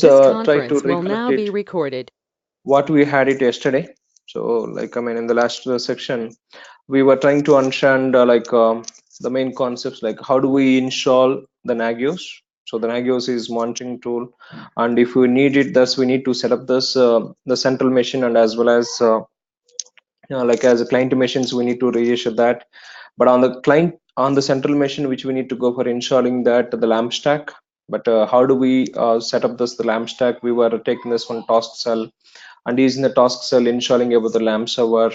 just try to recollect what we had it yesterday. So like in the last section we were trying to understand the main concepts, like how do we install the Nagios. So the Nagios is monitoring tool, and if we need it, thus we need to set up this the central machine, and as well as like as a client machines we need to register that. But on the client, on the central machine, which we need to go for installing that the lamp stack. But how do we set up this the lamp stack? We were taking this one task cell, and using the task cell installing about the lamp server,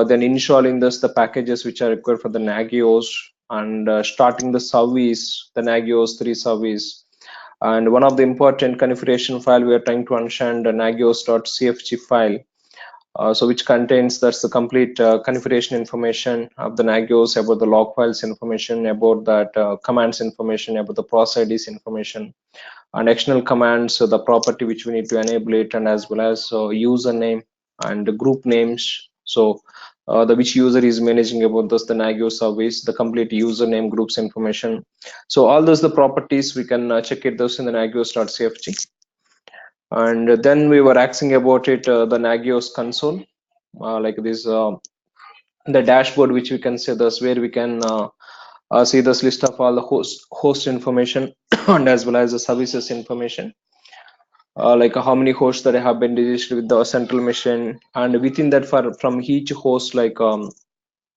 then installing this the packages which are required for the Nagios, and starting the service, the Nagios 3 service. And one of the important configuration file we are trying to understand, the nagios.cfg file, so which contains that's the complete configuration information of the Nagios, about the log files information, about that commands information, about the process IDs information, and external commands, so the property which we need to enable it, and as well as username and group names. So the which user is managing about this the Nagios service, the complete username, groups information. So all those the properties we can check it those in the nagios.cfg. And then we were asking about it the Nagios console, like this the dashboard, which we can say this, where we can see this list of all the host information and as well as the services information, like how many hosts that have been registered with the central machine, and within that for from each host, like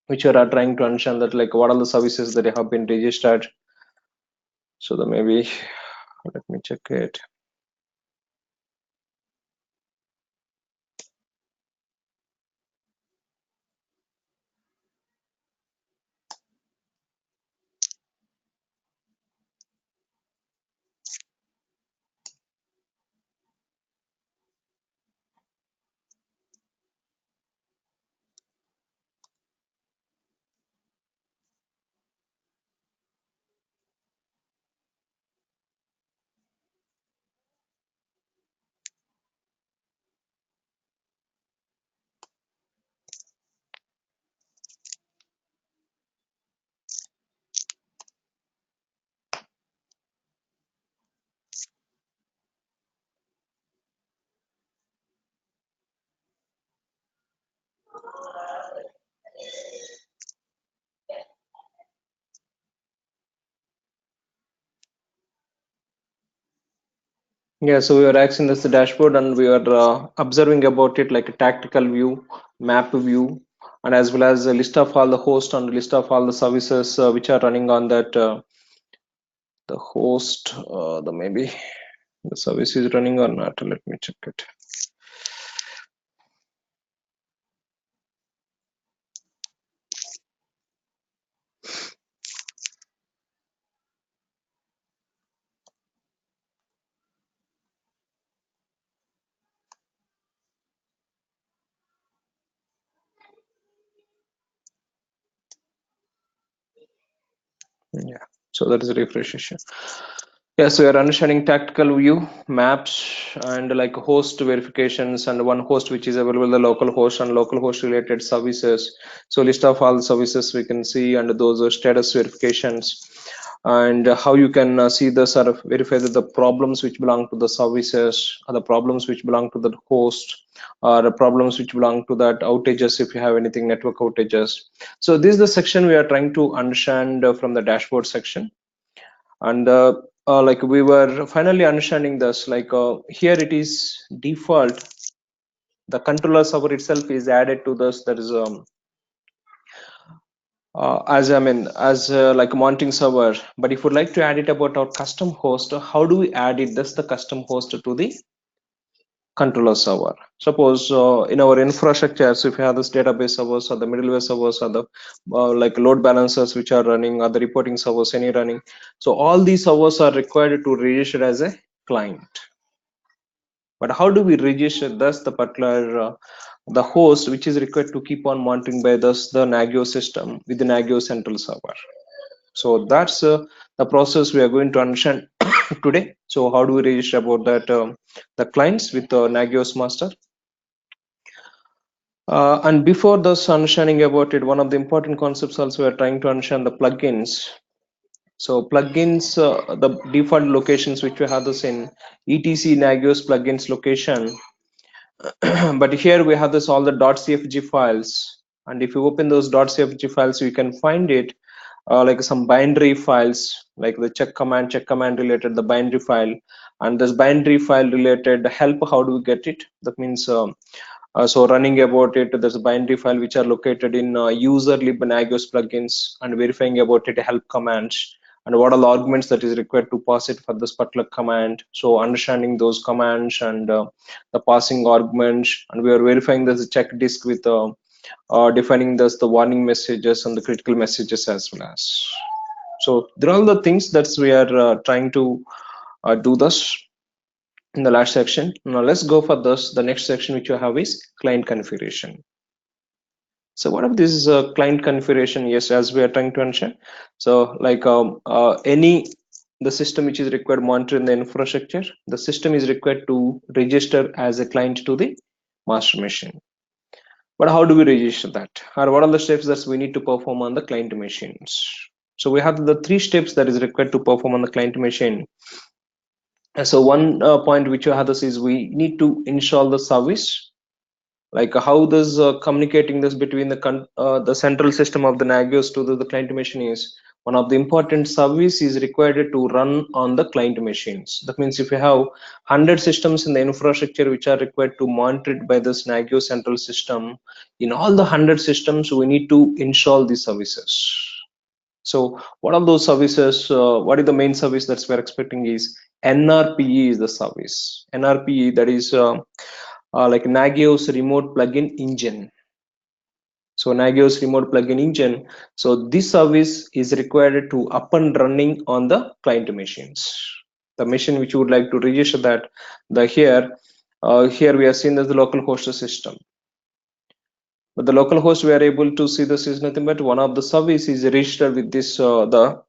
which are trying to understand that like what are the services that have been registered. So the maybe let me check it. Yeah, so we are accessing this dashboard, and we are observing about it like a tactical view, map view, and as well as a list of all the hosts and list of all the services which are running on that the host, the maybe the service is running or not. Let me check it. Yeah, so that is a refresh issue. Yeah, so you're understanding tactical view, maps, and like host verifications, and one host which is available, the local host and local host related services. So list of all the services we can see, and those are status verifications, and how you can see the sort of verify that the problems which belong to the services, or the problems which belong to the host, or the problems which belong to that outages if you have anything network outages. So this is the section we are trying to understand from the dashboard section. And like we were finally understanding this, like here it is default, the controller server itself is added to this, that is as as like a mounting server. But if you'd like to add it about our custom host, how do we add it, that's the custom host to the controller server? Suppose in our infrastructure, so if you have this database servers or the middleware servers or the like load balancers which are running, or the reporting servers any running, so all these servers are required to register as a client. But how do we register thus the particular the host which is required to keep on monitoring by thus the Nagios system with the Nagios central server? So that's the process we are going to understand today. So how do we register about that the clients with Nagios master? And before this understanding about it, one of the important concepts also we are trying to understand the plugins. So plugins, the default locations which we have this in etc Nagios plugins location. But here we have this all the .cfg files, and if you open those .cfg files, you can find it like some binary files, like the check command related the binary file, and this binary file related help. How do we get it? That means so running about it, there's a binary file which are located in user lib Nagios plugins, and verifying about it help commands, and what are the arguments that is required to pass it for this particular command. So understanding those commands and the passing arguments, and we are verifying there's a check disk with defining this the warning messages and the critical messages as well as. So there are all the things that we are trying to do this in the last section. Now let's go for this. The next section which you have is client configuration. So what of this client configuration? Yes, as we are trying to understand. So like any the system which is required monitor in the infrastructure, the system is required to register as a client to the master machine. But how do we register that? Or what are the steps that we need to perform on the client machines? So we have the 3 steps that is required to perform on the client machine. And so one point which you have this is we need to install the service. Like how this communicating this between the central system of the Nagios to the client machine is one of the important service is required to run on the client machines. That means if you have 100 systems in the infrastructure which are required to monitor it by this Nagios central system, in all the 100 systems we need to install these services. So what are those services? What is the main service that we're expecting is NRPE is the service. NRPE, that is like Nagios remote plugin engine. So Nagios remote plugin engine. So this service is required to up and running on the client machines. The machine which you would like to register that, here we are seeing as the local host system. But the local host, we are able to see this is nothing but one of the service is registered with this the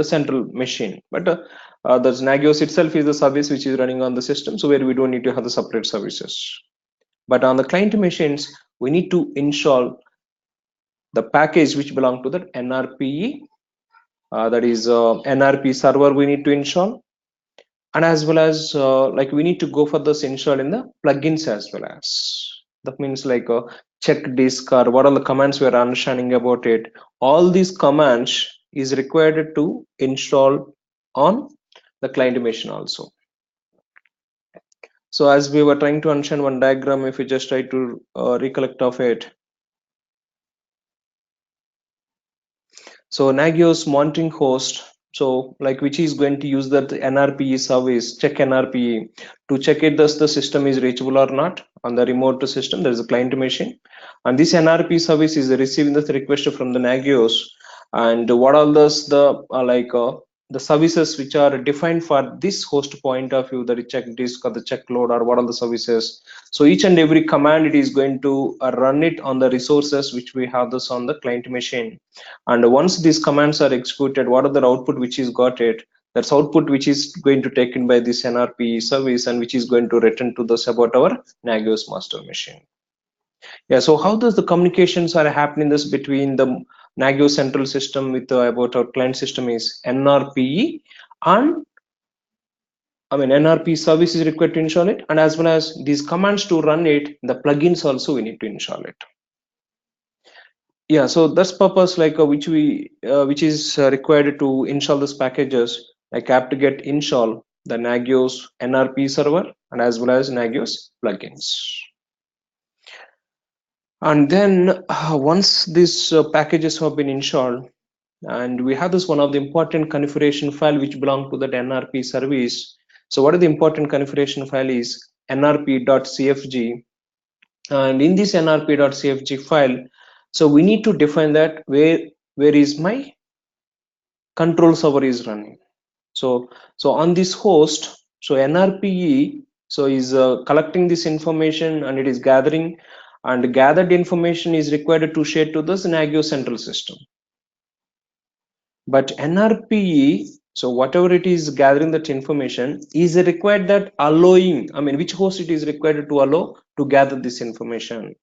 central machine. But the Nagios itself is the service which is running on the system, so where we don't need to have the separate services. But on the client machines, we need to install the package which belong to the NRPE, that is NRP server we need to install, and as well as like we need to go for this install in the plugins as well as. That means like a check disk or what are the commands we are understanding about it. All these commands is required to install on the client machine also. So as we were trying to understand one diagram, if we just try to recollect of it. So Nagios monitoring host, so like which is going to use that NRPE service, check NRPE to check it does the system is reachable or not on the remote system. There is a client machine, and this NRPE service is receiving the request from the Nagios, and what are those the services which are defined for this host point of view, that is check disk or the check load or what are the services. So each and every command it is going to run it on the resources which we have this on the client machine. And once these commands are executed, what are the output which is got it, that's output which is going to taken by this NRP service and which is going to return to this about our Nagios master machine. Yeah, so how does the communications are happening this between the Nagios central system with about our client system is NRPE, and NRP service is required to install it, and as well as these commands to run it, the plugins also we need to install it. Yeah, so that's purpose like which is required to install these packages like apt-get install the Nagios NRP server and as well as Nagios plugins. And then once these packages have been installed, and we have this one of the important configuration file which belong to that NRP service. So what is the important configuration file is nrp.cfg, and in this nrp.cfg file, so we need to define that where is my control server is running. So on this host, so NRPE so is collecting this information and it is gathering, and gathered information is required to share to this Nagios central system. But NRPE, so whatever it is gathering that information is required that allowing, which host it is required to allow to gather this information.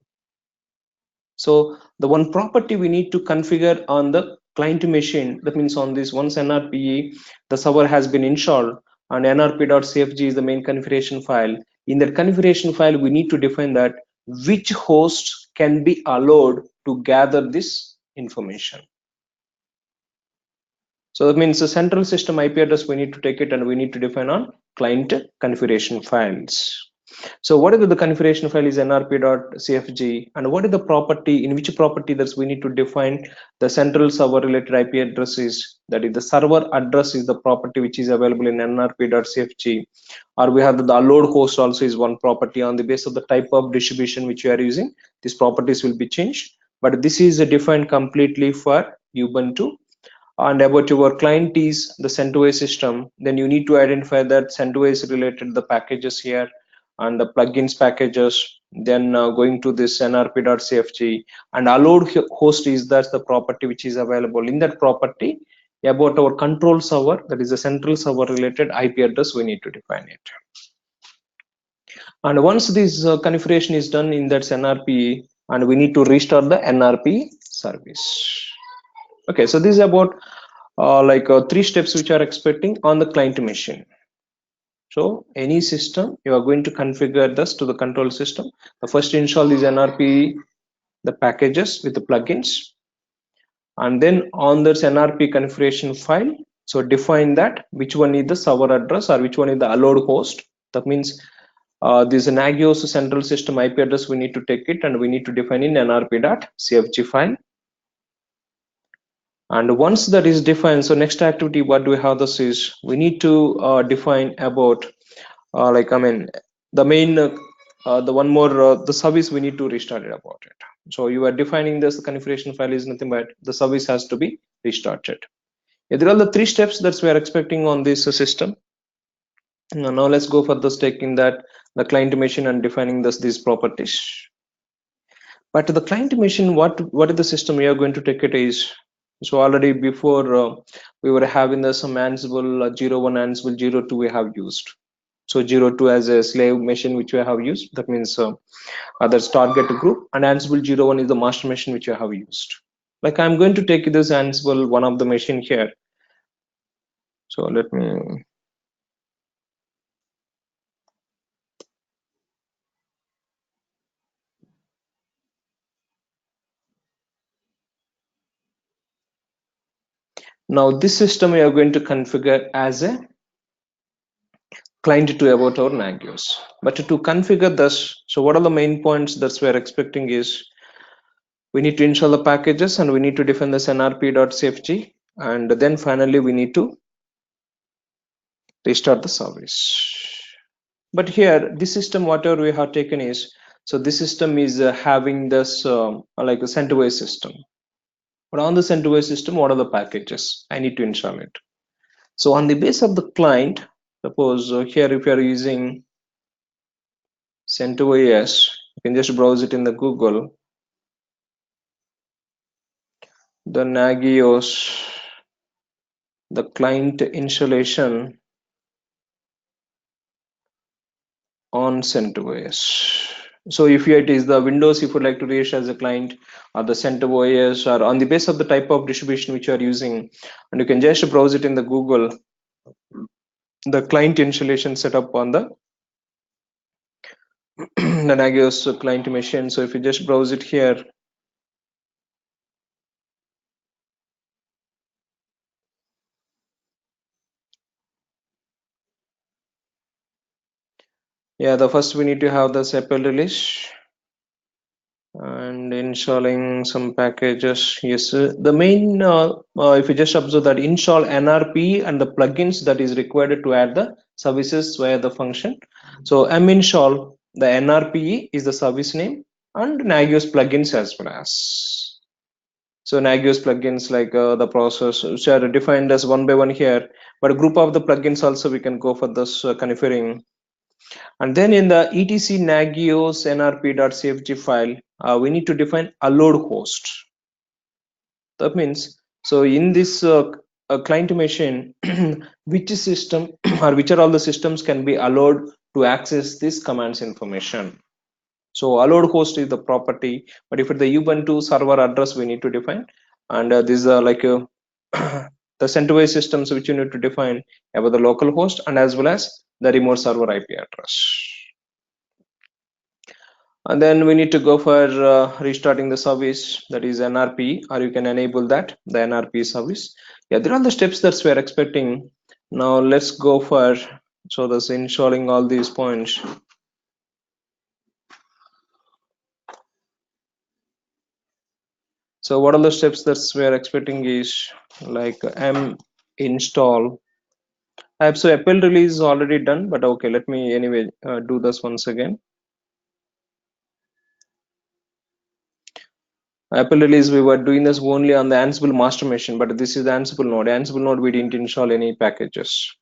So the one property we need to configure on the client machine, that means on this once NRPE, the server has been installed, and nrp.cfg is the main configuration file. In that configuration file, we need to define that which host can be allowed to gather this information. So that means the central system IP address, we need to take it and we need to define on client configuration files. So what is the configuration file is nrp.cfg, and what is the property, in which property that we need to define the central server related IP address is, that is the server address is the property which is available in nrp.cfg, or we have the allowed host also is one property. On the basis of the type of distribution which you are using, these properties will be changed, but this is defined completely for Ubuntu. And about your client is the CentOS system, then you need to identify that CentOS related the packages here and the plugins packages, then going to this nrp.cfg, and allowed host is that's the property which is available in that property. About our control server, that is the central server related IP address, we need to define it. And once this configuration is done in that nrp, and we need to restart the nrp service. Okay, so this is about three steps which are expecting on the client machine. So any system, you are going to configure this to the control system. The first install is nrp, the packages with the plugins, and then on this nrp configuration file, so define that which one is the server address or which one is the allowed host. That means this Nagios central system IP address, we need to take it and we need to define in nrp.cfg file. And once that is defined, so next activity what do we have, this is we need to define about the main the one more the service we need to restart it about it. So you are defining this, the configuration file is nothing but the service has to be restarted. Yeah, there are the three steps that we are expecting on this system. Now let's go for this, taking that the client machine and defining these properties. But the client machine, what is the system we are going to take it is, so already before we were having the some Ansible 01, Ansible 02 we have used. So 02 as a slave machine which we have used, that means others target group, and Ansible 01 is the master machine which we have used. Like I'm going to take this Ansible one of the machine here. So let me now this system we are going to configure as a client to about our Nagios. But to configure this, so what are the main points that we are expecting is, we need to install the packages and we need to define this nrp.cfg, and then finally we need to restart the service. But here this system whatever we have taken is, so this system is having this like a CentOS system. But on the CentOS system, what are the packages I need to install it? So on the base of the client, suppose here if you are using CentOS, you can just browse it in the Google, the Nagios, the client installation on CentOS. So if it is the Windows, if you would like to reach as a client, or the CentOS, or on the base of the type of distribution which you are using, and you can just browse it in the Google, the client installation setup on the the Nagios client machine. So if you just browse it here, yeah, the first we need to have the sepal release and installing some packages. Yes, the main if you just observe that install nrp and the plugins that is required to add the services via the function. So install the nrpe is the service name, and Nagios plugins as well as. So Nagios plugins like the process which are defined as one by one here, but a group of the plugins also we can go for this configuring. And then in the etc nagios nrp.cfg file, we need to define allowed host. That means, so in this client machine, which system or which are all the systems can be allowed to access this commands information. So allowed host is the property, but if it's the Ubuntu server address, we need to define and these are like the CentOS systems which you need to define about the local host and as well as the remote server IP address. And then we need to go for restarting the service, that is NRP, or you can enable that, the NRP service. Yeah, there are the steps that we are expecting. Now let's go for, so that's installing all these points. So what are the steps that we are expecting is like M install. So Apple release is already done, but okay, let me anyway do this once again. Apple release, we were doing this only on the Ansible master machine, but this is the Ansible node. Ansible node, we didn't install any packages.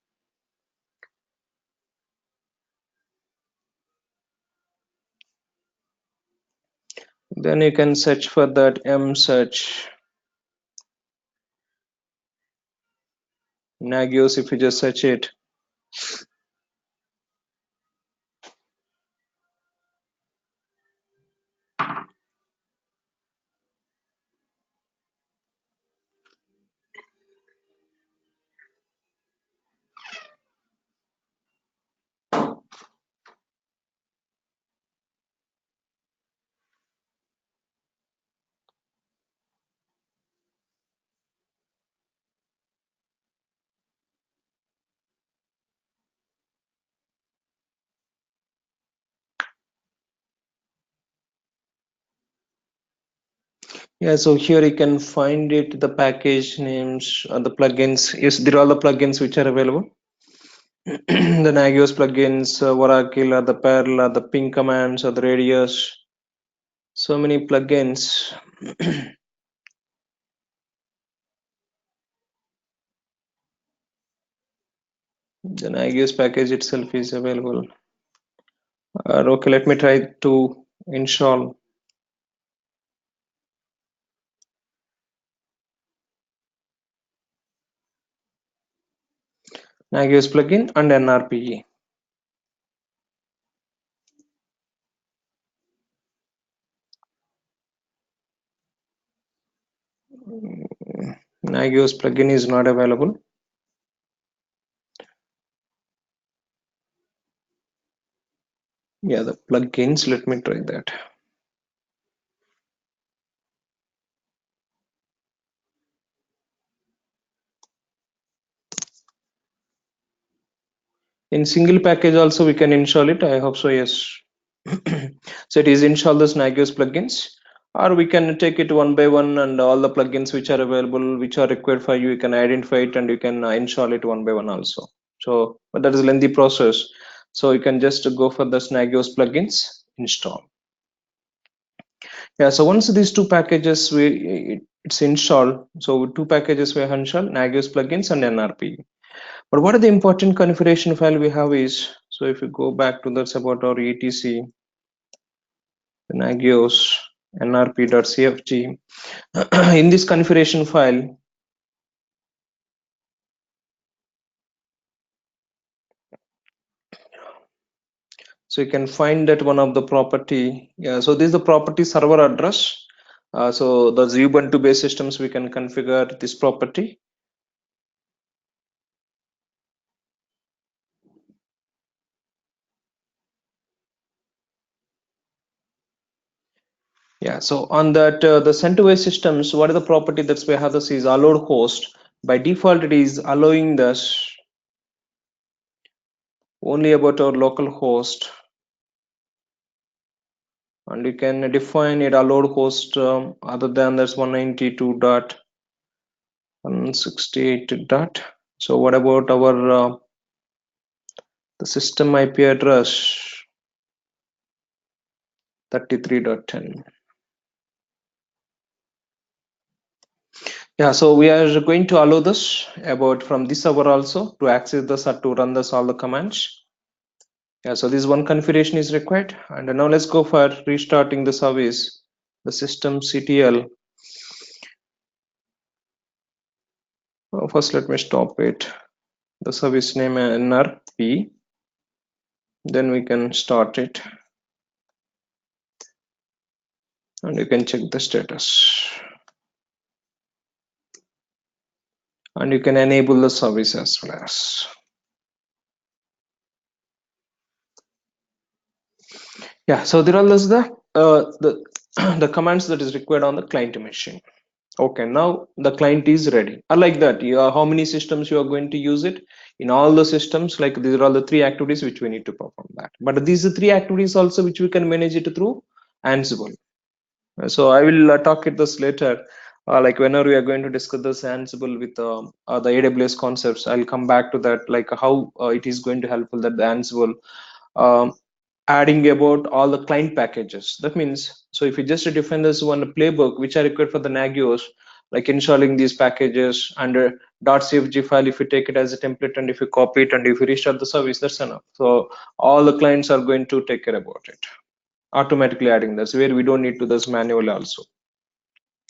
Then you can search for that M search Nagios. If you just search it, yeah. So here you can find it. The package names and the plugins. Yes, there are all the plugins which are available. The Nagios plugins, Oracle, or the Perl, or the ping commands, or the radius. So many plugins. The Nagios package itself is available. Okay, let me try to install Nagios plugin and NRPE. Nagios plugin is not available. Yeah, the plugins, let me try that. In single package also we can install it. I hope so, yes. So it is install this Nagios plugins, or we can take it one by one, and all the plugins which are available, which are required for you, you can identify it and you can install it one by one also. So, but that is a lengthy process. So you can just go for the Nagios plugins, install. Yeah, so once these two packages it's installed, so two packages we have installed, Nagios plugins and NRP. But what are the important configuration file we have is, so if you go back to that's about our etc Nagios nrp.cfg. In this configuration file, so you can find that one of the property. Yeah, so this is the property server address. So the Ubuntu based systems, we can configure this property. Yeah, so on that the CentOS systems, what are the property that we have? This is allowed host. By default, it is allowing this only about our local host, and you can define it allowed host other than that's 192.168. So what about our the system IP address 33.10? Yeah, so we are going to allow this about from this server also to access this or to run this all the commands. Yeah, so this one configuration is required, and now let's go for restarting the service, the systemctl. First let me stop it, the service name nrp, then we can start it and you can check the status. and you can enable the service as well as. Yeah, so there are the the commands that is required on the client machine. Okay, now the client is ready. I like that. How many systems you are going to use it? In all the systems, like these are all the three activities which we need to perform that. But these are three activities also which we can manage it through Ansible. So I will talk it this later. Like whenever we are going to discuss this Ansible with the AWS concepts, I'll come back to that, like how it is going to helpful that the Ansible um, adding about all the client packages. That means, so if you just define this one playbook which are required for the Nagios, like installing these packages under .cfg file, if you take it as a template and if you copy it and if you restart the service, that's enough. So all the clients are going to take care about it, automatically adding this where we don't need to this manually also.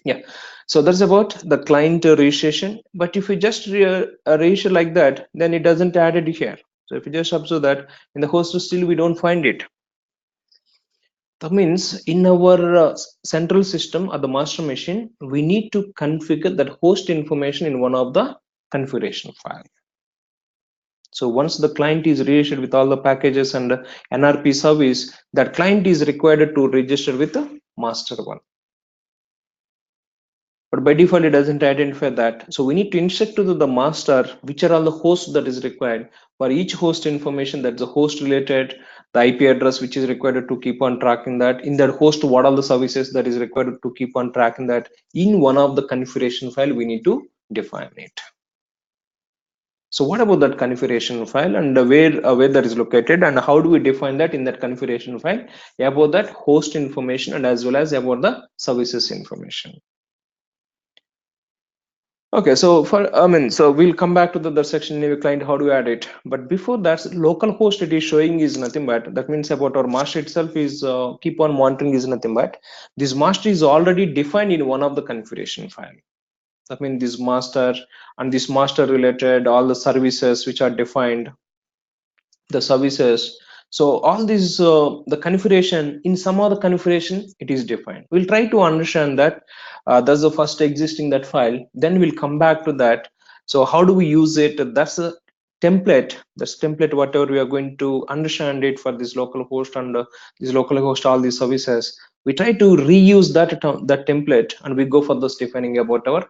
Yeah, so that's about the client registration. But if you just register like that, then it doesn't add it here. So if you just observe that in the host still we don't find it. That means in our central system or the master machine, we need to configure that host information in one of the configuration file. So once the client is registered with all the packages and NRP service, that client is required to register with the master one. But by default, it doesn't identify that. So we need to instruct to the master which are all the hosts that is required. For each host information, that's the host related, the IP address which is required to keep on tracking that. In that host, what are the services that is required to keep on tracking that. In one of the configuration file, we need to define it. So what about that configuration file and where that is located and how do we define that in that configuration file? About that host information and as well as about the services information. Okay, so so we'll come back to the section name client, how do we add it? But before that, local host it is showing is nothing but, that means about our master itself is keep on monitoring is nothing but, this master is already defined in one of the configuration file. That means this master and this master related, all the services which are defined, the services. So all these the configuration in some other configuration it is defined. We'll try to understand that. That's the first existing that file, then we'll come back to that. So how do we use it? That's a template, that's template whatever we are going to understand it for this local host and this local host all these services. We try to reuse that template and we go for this defining about our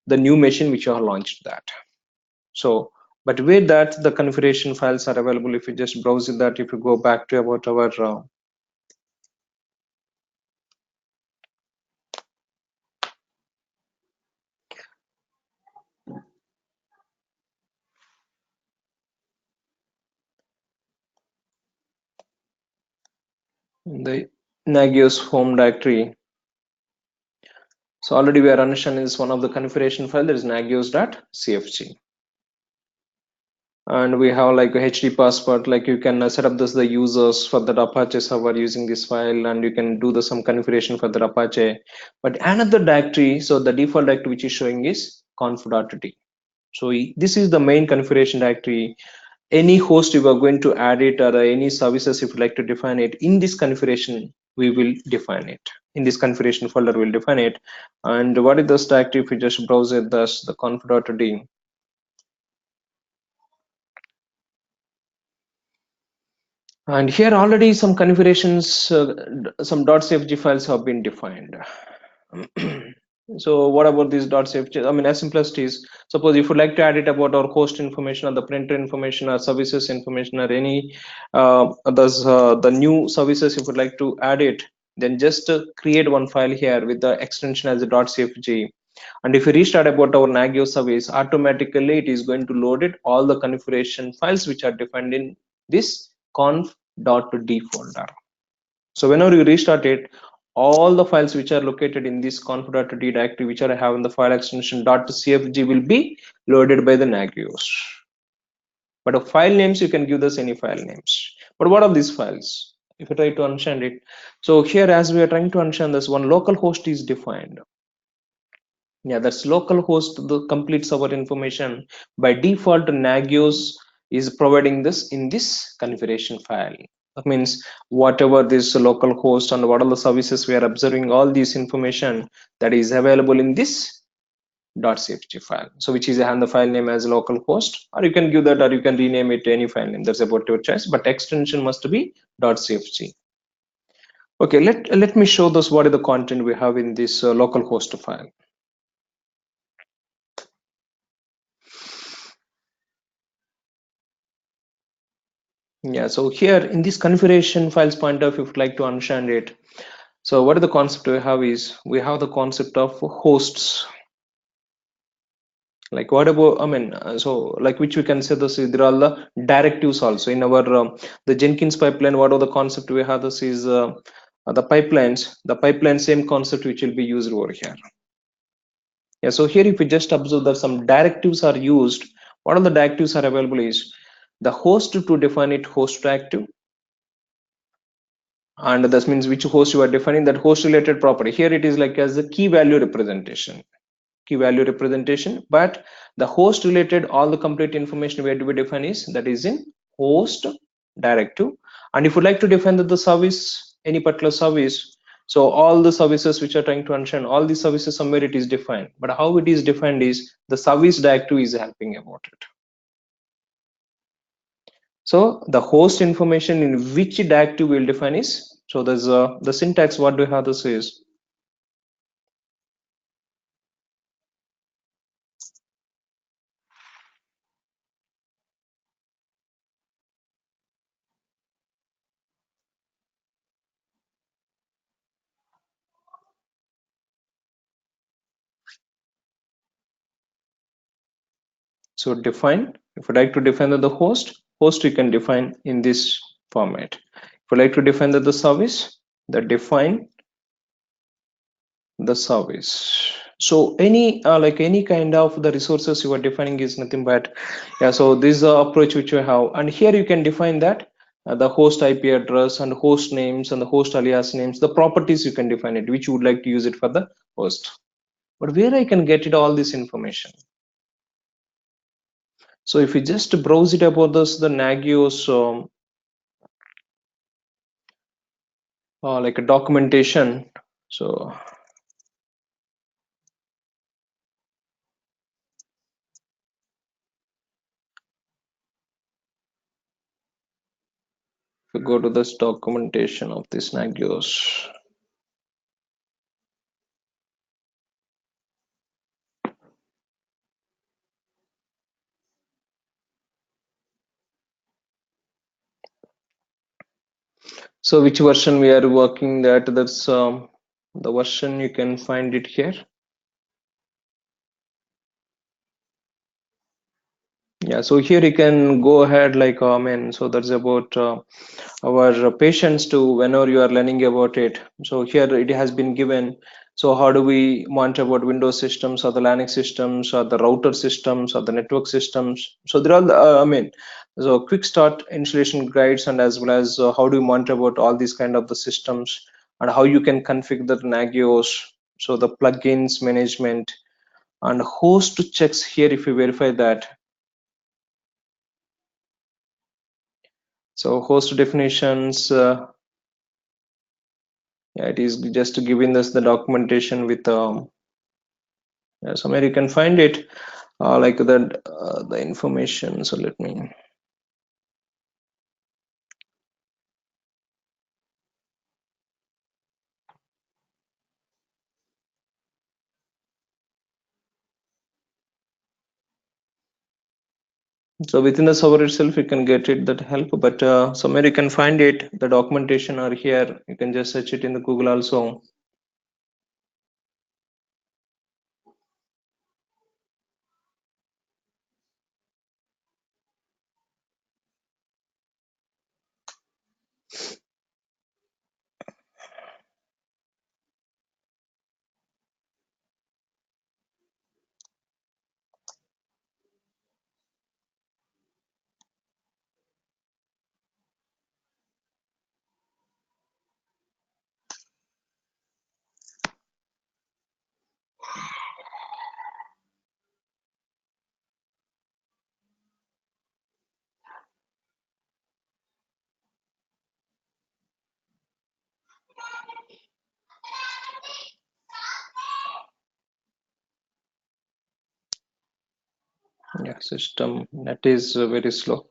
the new machine which are launched that. So but with that the configuration files are available. If you just browse that, if you go back to about our the Nagios home directory. So already we are understanding this one of the configuration file, there is nagios.cfg, and we have like a HD passport, like you can set up the users for that Apache server using this file, and you can do some configuration for the Apache. But another directory, so the default directory which is showing is conf.t. So this is the main configuration directory. Any host you are going to add it or any services if you like to define it in this configuration, we will define it in this configuration folder, we'll define it. And what is this directory? If you just browse it, thus the conf.d, and here already some configurations, some .cfg files have been defined. So what about this .cfg? I mean, as simple as it is, suppose if you like to add it about our host information or the printer information or services information or any the new services, if you like to add it, then just create one file here with the extension as a .cfg. And if you restart about our Nagios service, automatically it is going to load it all the configuration files which are defined in this conf.d folder. So whenever you restart it, all the files which are located in this conf.d directory which are having the file extension .cfg will be loaded by the Nagios. But of file names, you can give us any file names. But what are these files? If you try to understand it, so here as we are trying to understand this, one local host is defined. Yeah, that's local host the completes our information. By default, Nagios is providing this in this configuration file. That means whatever this local host and what are the services we are observing, all this information that is available in this .cfg file, so which is and the file name as localhost, or you can give that, or you can rename it to any file name. That's about your choice, but extension must be .cfg. Okay, let me show this what is the content we have in this localhost file. Yeah, so here in this configuration files point of, if you'd like to understand it, so what are the concept we have is, we have the concept of hosts. Like what about, I mean, so like which we can say this is, there are the directives also in our the Jenkins pipeline. What are the concept we have, this is the pipeline same concept which will be used over here. Yeah, so here if we just observe that some directives are used, what are the directives are available is the host to define it host directive, and this means which host you are defining, that host related property. Here it is like as a key value representation, but the host related all the complete information where do we define is, that is in host directive. And if you like to define that the service, any particular service, so all the services which are trying to understand, all these services somewhere it is defined, but how it is defined is the service directive is helping about it. So the host information in which directive will define is, so there's the syntax what do we have, this is, so define, if you like to define that the host you can define in this format. If you like to define that the service, the define the service. So any like any kind of the resources you are defining is nothing but, yeah, so this is the approach which you have. And here you can define that the host IP address and host names and the host alias names, the properties you can define it which you would like to use it for the host. But where I can get it all this information? So if you just browse it about this, the Nagios like a documentation, so if you go to this documentation of this Nagios, so which version we are working that, that's the version you can find it here. Yeah, so here you can go ahead like so that's about our patients to whenever you are learning about it. So here it has been given, so how do we monitor about Windows systems or the Linux systems or the router systems or the network systems. So there are the, so quick start installation guides, and as well as how do you monitor about all these kind of the systems, and how you can configure the Nagios, so the plugins management and host checks. Here if you verify that, so host definitions, yeah, it is just giving us the documentation with yeah, somewhere you can find it like that the information. So let me, so within the server itself you can get it that help, but somewhere you can find it, the documentation are here, you can just search it in the Google also. Yeah, system net is very slow.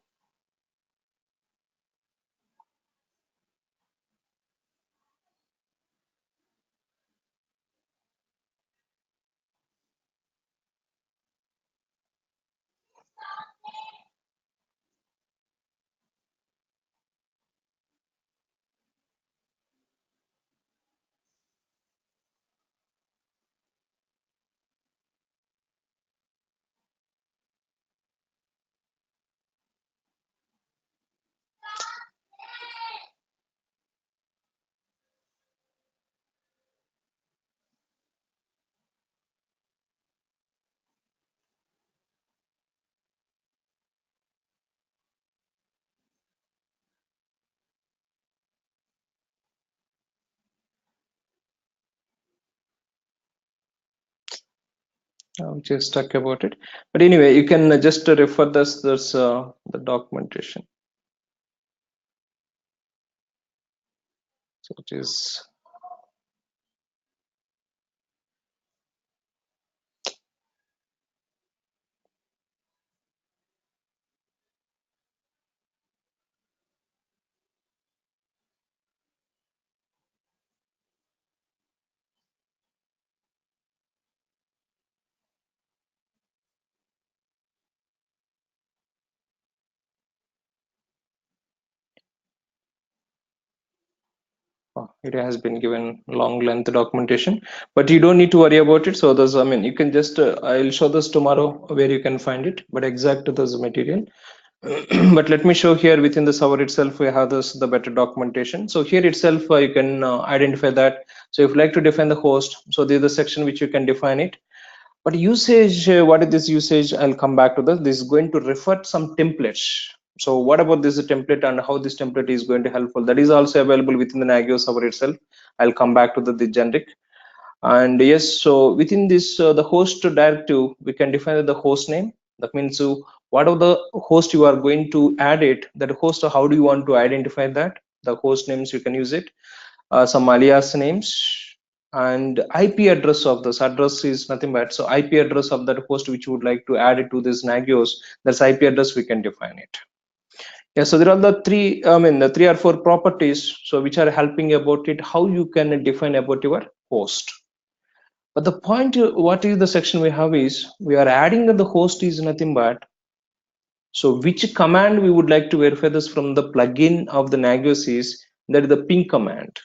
I'm just stuck about it. But anyway, you can just refer this the documentation. So it is. It has been given long length documentation, but you don't need to worry about it. So there's, I mean, you can just, I'll show this tomorrow where you can find it, but exact to this material. But let me show here within the server itself, we have this, the better documentation. So here itself, you can identify that. So if you like to define the host, so there's the section which you can define it. But usage, what is this usage? I'll come back to this. This is going to refer some templates. So what about this template and how this template is going to helpful? That is also available within the Nagios server itself. I'll come back to the generic. And yes, so within this, the host directive, we can define the host name. That means what are the host you are going to add it, that host, how do you want to identify that? The host names, you can use it. Some alias names and IP address of this. Address is nothing but, so IP address of that host which you would like to add it to this Nagios, that's IP address, we can define it. Yeah, so there are the three, I mean, the 3 or 4 properties, so which are helping about it, how you can define about your host. But the point, what is the section we have is, we are adding that the host is nothing but, so which command we would like to verify this from the plugin of the Nagios is, that is the ping command.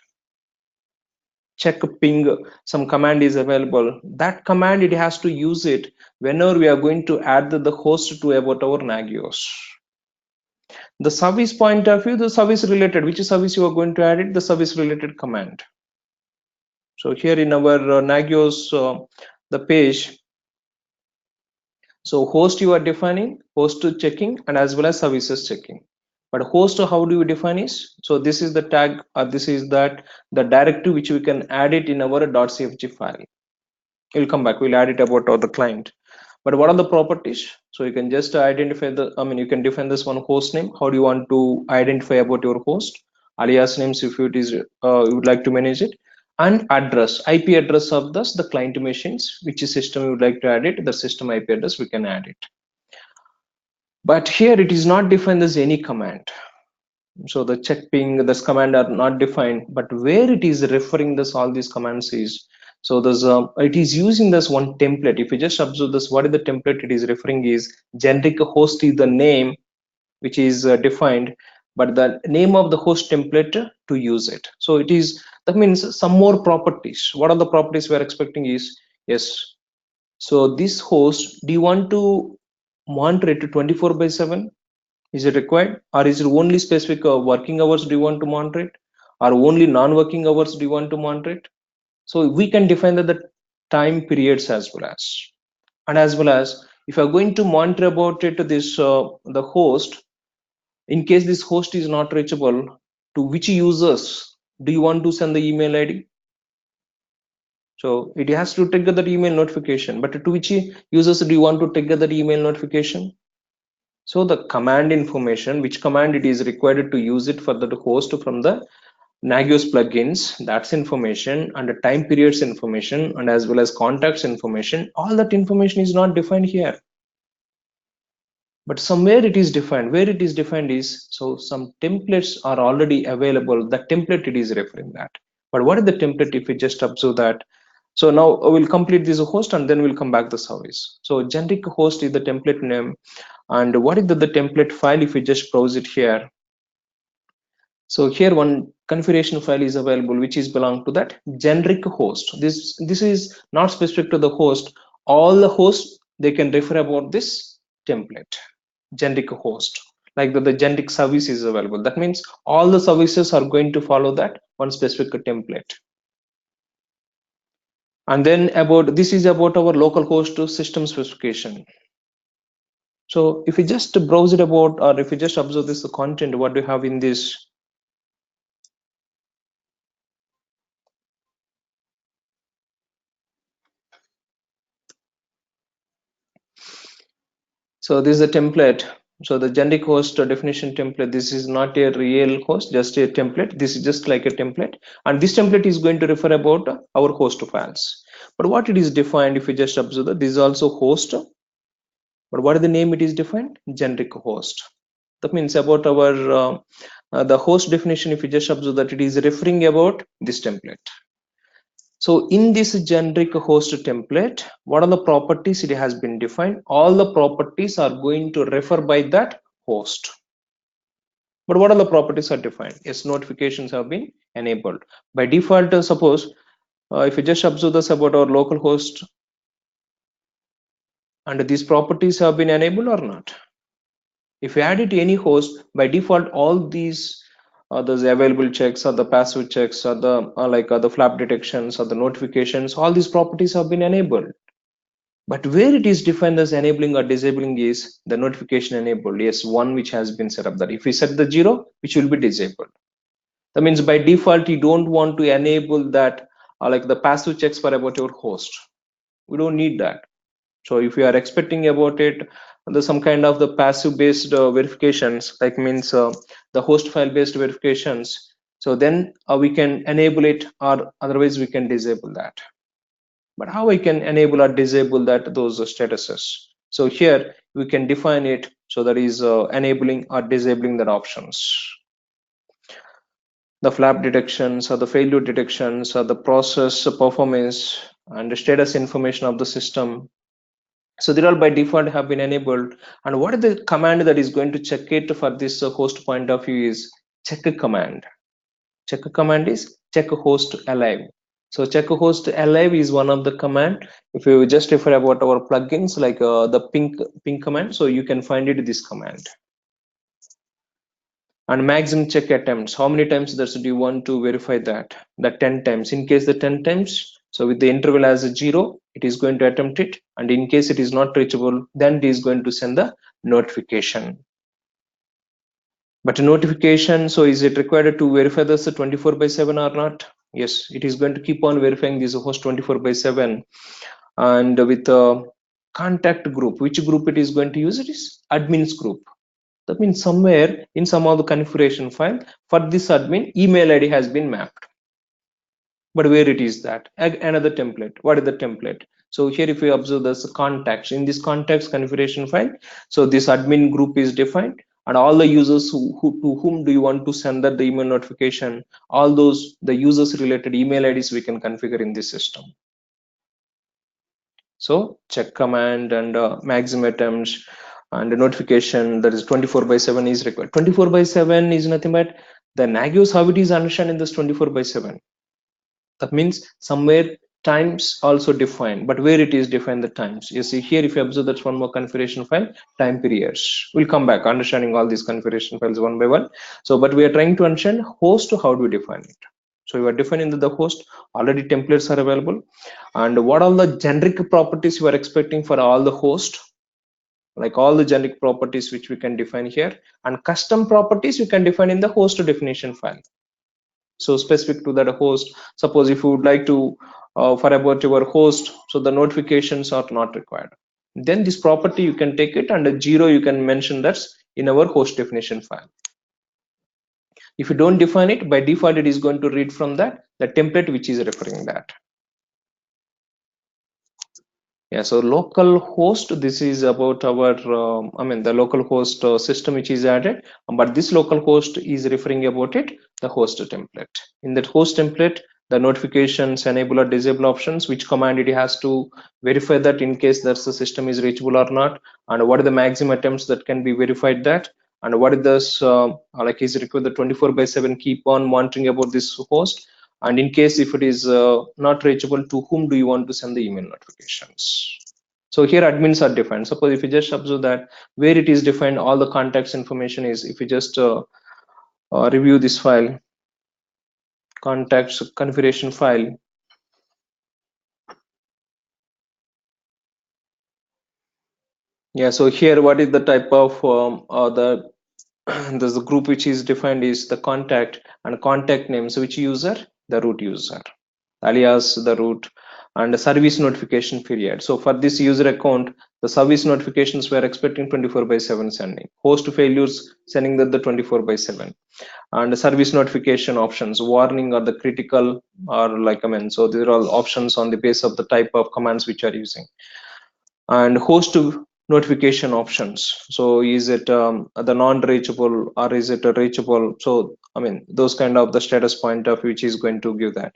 Check ping, some command is available. That command, it has to use it whenever we are going to add the host to about our Nagios. The service point of view, the service related, which service you are going to add it, the service related command. So here in our Nagios, the page, so host you are defining, host checking, and as well as services checking. But host, how do you define is, so this is the tag, or this is that the directive which we can add it in our .cfg file. We'll come back, we'll add it about the client. But what are the properties? So you can just identify the, I mean, you can define this one host name. How do you want to identify about your host? Alias names, if it is, you would like to manage it. And address, IP address of this, the client machines, which system you would like to add it, the system IP address, we can add it. But here it is not defined as any command. So the check ping, this command are not defined, but where it is referring this, all these commands is, so there's it is using this one template. If you just observe this, what is the template it is referring is, generic host is the name which is defined, but the name of the host template to use it. So it is, that means some more properties. What are the properties we are expecting is, yes, so this host, do you want to monitor it 24/7? Is it required, or is it only specific working hours do you want to monitor it, or only non-working hours do you want to monitor it? So we can define that the time periods as well as, and as well as, if you're going to monitor about it, this the host, in case this host is not reachable, to which users do you want to send the email ID? So it has to trigger that email notification, but to which users do you want to trigger that email notification? So the command information, which command it is required to use it for the host from the Nagios plugins, that's information, and the time periods information, and as well as contacts information, all that information is not defined here. but somewhere it is defined. Where it is defined is, so some templates are already available. The template it is referring that. But what is the template if we just observe that? So now we'll complete this host and then we'll come back to the service. So generic host is the template name. And what is the template file if we just browse it here? So here one configuration file is available which is belong to that generic host. This is not specific to the host. All the hosts they can refer about this template, generic host. Like the generic service is available. That means all the services are going to follow that one specific template. And then about this is about our local host system specification. So if you just browse it about, or if you just observe this content, what do you have in this? So this is a template. So the generic host definition template, this is not a real host, just a template. This is just like a template. And this template is going to refer about our host files. But what it is defined, if you just observe that this is also host. But what is the name it is defined? Generic host. That means about our the host definition, if you just observe that it is referring about this template. So in this generic host template, what are the properties it has been defined? All the properties are going to refer by that host. But what are the properties are defined? Yes, notifications have been enabled. By default, suppose if you just observe this about our local host, and these properties have been enabled or not. If you add it to any host, by default, all these those available checks or the passive checks or the the flap detections or the notifications, all these properties have been enabled. But where it is defined as enabling or disabling is the notification enabled. Yes, one which has been set up that if we set the 0, which will be disabled. That means by default, you don't want to enable that like the passive checks for about your host. We don't need that. So if you are expecting about it, there's some kind of the passive based verifications, like means the host file based verifications. So then we can enable it, or otherwise we can disable that. But how I can enable or disable that those statuses? So here we can define it. So that is enabling or disabling that options. The flap detections or the failure detections or the process performance and the status information of the system. So they all by default have been enabled. And what is the command that is going to check it for this host point of view is check command. Check command is check host alive. So check host alive is one of the command. If you just refer about our plugins like the ping command, so you can find it this command. And maximum check attempts, how many times do you want to verify that? The 10 times. In case the 10 times, so with the interval as a 0, it is going to attempt it, and in case it is not reachable, then it is going to send the notification. But a notification, so is it required to verify this 24/7 or not? Yes, it is going to keep on verifying this host 24/7. And with a contact group, which group it is going to use? It is admins group. That means somewhere in some of the configuration file for this admin, email ID has been mapped. But where it is that? Another template. What is the template? So here if you observe this contacts, in this contacts configuration file, so this admin group is defined, and all the users to whom do you want to send that the email notification, all those the users related email IDs we can configure in this system. So check command and maximum attempts and the notification, that is 24/7 is required. 24/7 is nothing but the Nagios how it is understand in this 24/7. That means somewhere times also defined, but where it is defined the times. You see here, if you observe, that's one more configuration file, time periods. We'll come back understanding all these configuration files one by one. So, but we are trying to understand host, how do we define it? So you are defining the host, already templates are available. And what are the generic properties you are expecting for all the host? Like all the generic properties which we can define here, and custom properties you can define in the host definition file. So specific to that host, suppose if you would like to for about your host, so the notifications are not required, then this property you can take it, and a 0 you can mention that's in our host definition file. If you don't define it, by default it is going to read from that the template which is referring that. Yeah, so local host, this is about our, the local host system which is added, but this local host is referring about it, the host template. In that host template, the notifications, enable or disable options, which command it has to verify that in case that the system is reachable or not, and what are the maximum attempts that can be verified that, and what is this, like is required the 24/7 keep on monitoring about this host, and in case if it is not reachable, to whom do you want to send the email notifications. So here admins are defined. Suppose if you just observe that where it is defined, all the contacts information is, if you just review this file, contacts configuration file. Yeah, so here what is the type of the there's the group which is defined is the contact, and contact name, so which user, the root user, alias the root, and the service notification period. So for this user account, the service notifications were expecting 24/7 sending, host failures sending that the 24/7, and the service notification options, warning or the critical, or like so these are all options on the base of the type of commands which are using, and host notification options. So is it the non-reachable, or is it a reachable? So those kind of the status point of which is going to give that.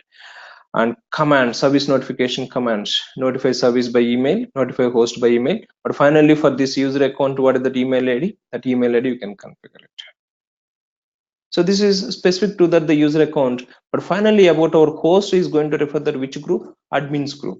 And command, service notification commands, notify service by email, notify host by email, but finally for this user account, what is that email id, that email id you can configure it. So this is specific to that the user account, but finally about our host is going to refer that which group, admins group.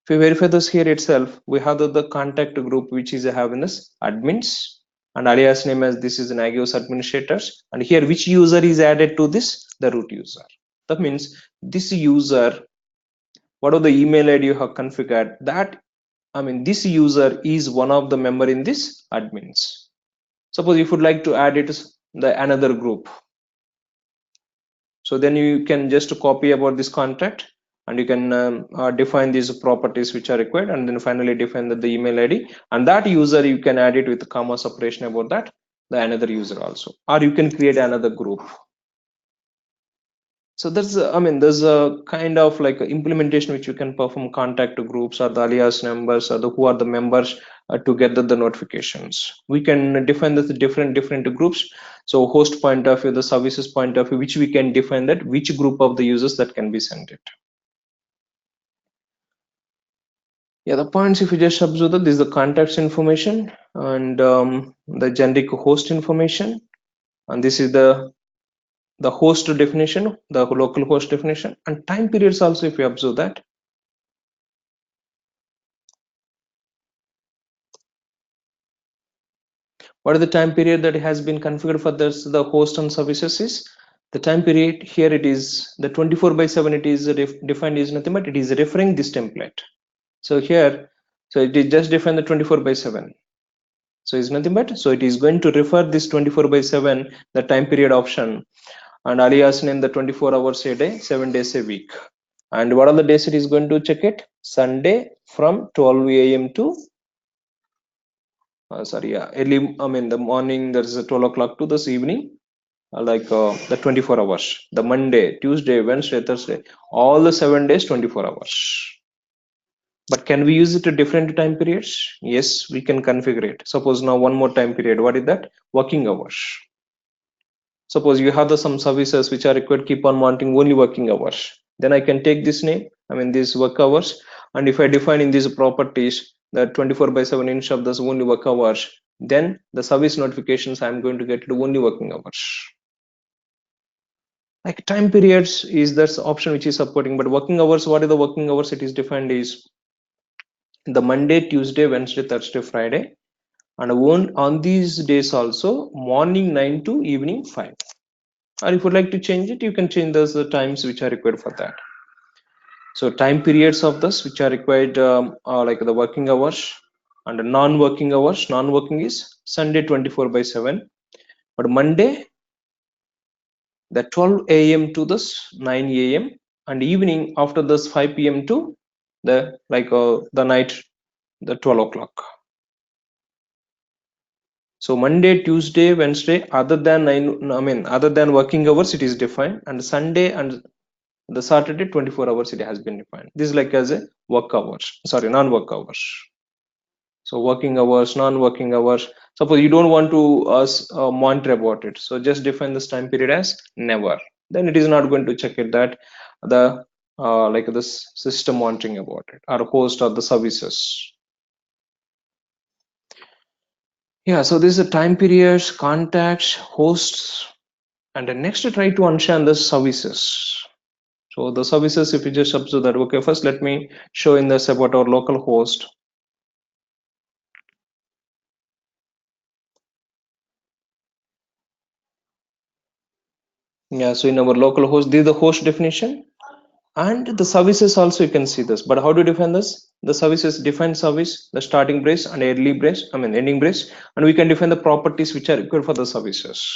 If we verify this here itself, we have the contact group which is having this admins, and alias name as this is Nagios administrators, and here which user is added to this, the root user. That means this user, whatever the email id you have configured, that this user is one of the member in this admins. Suppose if you would like to add it the another group, so then you can just copy about this contact, and you can define these properties which are required, and then finally define the email id, and that user you can add it with comma separation about that the another user also, or you can create another group. So that's there's a kind of like implementation which you can perform contact groups, or the alias numbers, or the who are the members to get the notifications. We can define the different groups. So host point of view, the services point of view, which we can define that which group of the users that can be sent it. Yeah, the points, if you just observe that this is the contacts information, and the generic host information, and this is the host definition, the local host definition, and time periods also, if you observe that. What is the time period that has been configured for this, the host and services is the time period here, it is the 24/7, it is defined is nothing but it is referring this template. So here, so it is just defined the 24/7, so it's nothing but, so it is going to refer this 24/7 the time period option, and alias name the 24 hours a day, 7 days a week. And what are the days it is going to check it? Sunday from 12 a.m. to sorry, yeah, early, the morning, there is a 12 o'clock to this evening, the 24 hours, the Monday, Tuesday, Wednesday, Thursday, all the 7 days, 24 hours. But can we use it to different time periods? Yes, we can configure it. Suppose now one more time period, what is that? Working hours. Suppose you have some services which are required keep on monitoring only working hours, then I can take this name, these work hours, and if I define in these properties that 24/7 instead of this only work hours, then the service notifications I'm going to get to only working hours. Like time periods is that option which is supporting, but working hours, what are the working hours it is defined is the Monday, Tuesday, Wednesday, Thursday, Friday, and on these days also morning 9 to evening 5. Or if you'd like to change it, you can change those times which are required for that. So time periods of this which are required are like the working hours, and non-working hours, non-working is Sunday 24/7, but Monday the 12 a.m. to this 9 a.m. and evening after this 5 p.m. to the night, the 12 o'clock. So Monday, Tuesday, Wednesday, other than other than working hours, it is defined, and Sunday and The Saturday 24 hours it has been defined. This is like as a work hours, sorry, non-work hours. So working hours, non-working hours. Suppose you don't want to monitor about it, so just define this time period as never. Then it is not going to check it that the like this system monitoring about it or host or the services. Yeah, so this is the time periods, contacts, hosts, and then next try to understand the services. So the services, if you just observe that, okay, first let me show in this about our local host. Yeah, so in our local host, this is the host definition. And the services also you can see this. But how to define this? The services define service, the starting brace and early brace, I mean ending brace, and we can define the properties which are required for the services.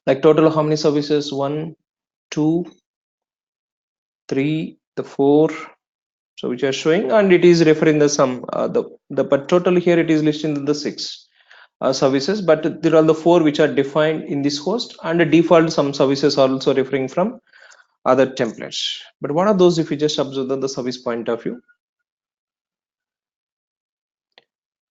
Like total how many services? 1, 2, 3, the 4. So which are showing, and it is referring the sum. The but total here it is listing the 6 services, but there are the 4 which are defined in this host, and the default some services are also referring from other templates. But what are those if you just observe the service point of view?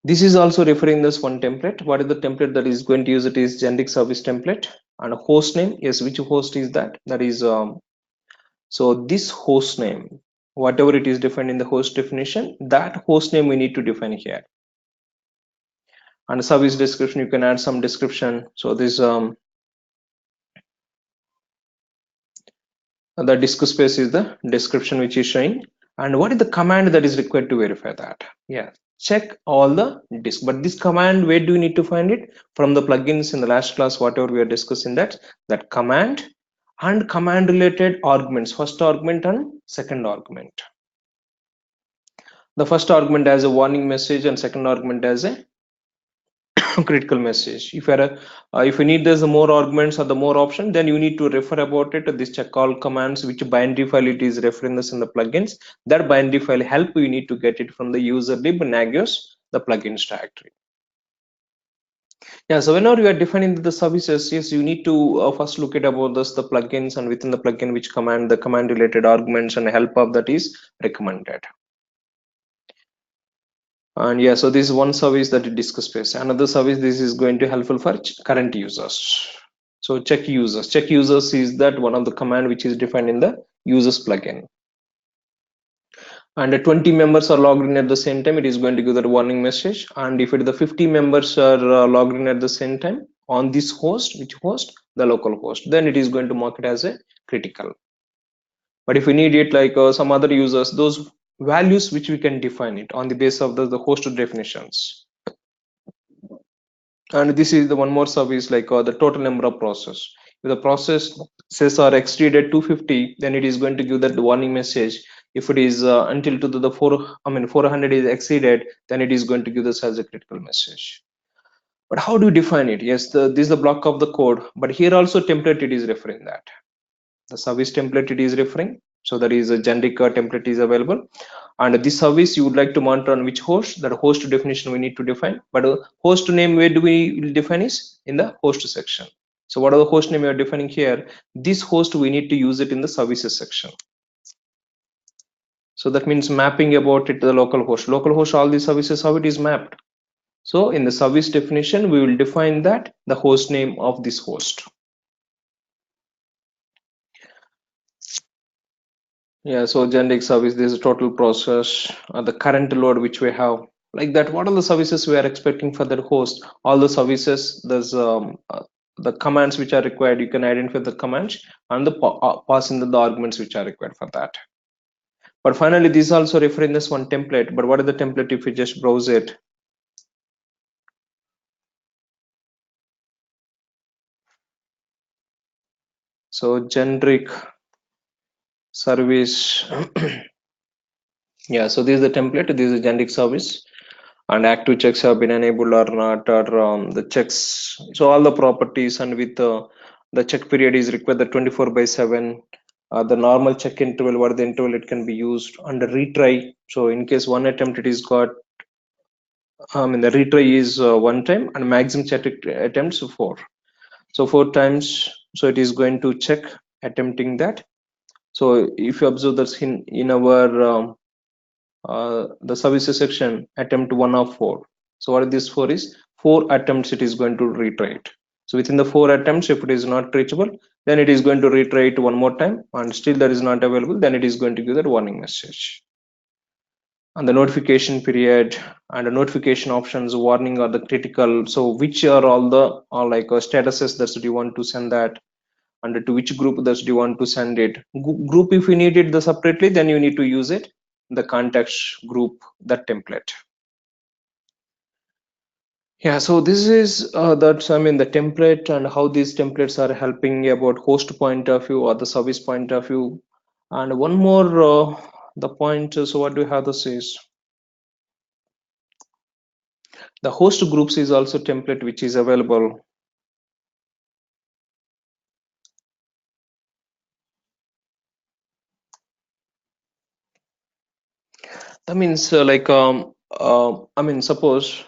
This is also referring this one template. What is the template that is going to use? It is generic service template and a host name. Yes, which host is that? That is so this host name, whatever it is defined in the host definition, that host name we need to define here. And service description, you can add some description. So this the disk space is the description which is showing. And what is the command that is required to verify that? Yeah, check all the disk. But this command, where do you need to find it? From the plugins in the last class, whatever we are discussing, that command and command related arguments, first argument and second argument. The first argument as a warning message and second argument as a critical message. If you need there's more arguments or the more option, then you need to refer about it. This check all commands, which binary file it is referring this in the plugins. That binary file help you need to get it from the user lib Nagios, the plugins directory. Yeah, so whenever you are defining the services, yes, you need to first look at about this the plugins, and within the plugin which command the command related arguments and help of that is recommended. And yeah, so this is one service that it discuss space. Another service, this is going to helpful for current users. So check users. Check users is that one of the command which is defined in the users plugin. And 20 members are logged in at the same time, it is going to give that warning message. And if the 50 members are logged in at the same time on this host, which host? The local host, then it is going to mark it as a critical. But if we need it like some other users, those values which we can define it on the basis of the host definitions. And this is the one more service like the total number of process. If the processes are exceeded 250, then it is going to give that warning message. If it is until to the 400 is exceeded, then it is going to give this as a critical message. But how do you define it? Yes, this is the block of the code, but here also template it is referring that. The service template it is referring. So there is a generic template is available. And this service you would like to monitor on which host, that host definition we need to define. But host name, where do we define is in the host section. So what are the host name we are defining here? This host we need to use it in the services section. So that means mapping about it to the local host. Local host, all these services, how it is mapped. So in the service definition, we will define that the host name of this host. Yeah, so generic service, this is total process, the current load which we have, like that. What are the services we are expecting for that host? All the services, there's the commands which are required. You can identify the commands and the passing the arguments which are required for that. But finally, this is also referring this one template. But what is the template if you just browse it? So generic service. Yeah, so this is the template. This is a generic service. And active checks have been enabled or not, or the checks, so all the properties, and with the check period is required the 24/7, the normal check interval, what the interval it can be used, and the retry. So in case one attempt it is got, the retry is one time, and maximum check attempts 4. So 4 times, so it is going to check attempting that. So if you observe that in our the services section, attempt 1 of 4. So what this for is 4 attempts it is going to reiterate. So within the 4 attempts, if it is not reachable, then it is going to reiterate one more time, and still that is not available, then it is going to give that warning message. And the notification period and the notification options, warning are the critical. So which are all the statuses that you want to send that, and to which group that you want to send it. Group, if you need it the separately, then you need to use it the context group, that template. Yeah, so this is that's the template and how these templates are helping about host point of view or the service point of view. And one more the point is, what do we have this is the host groups is also template which is available. That means suppose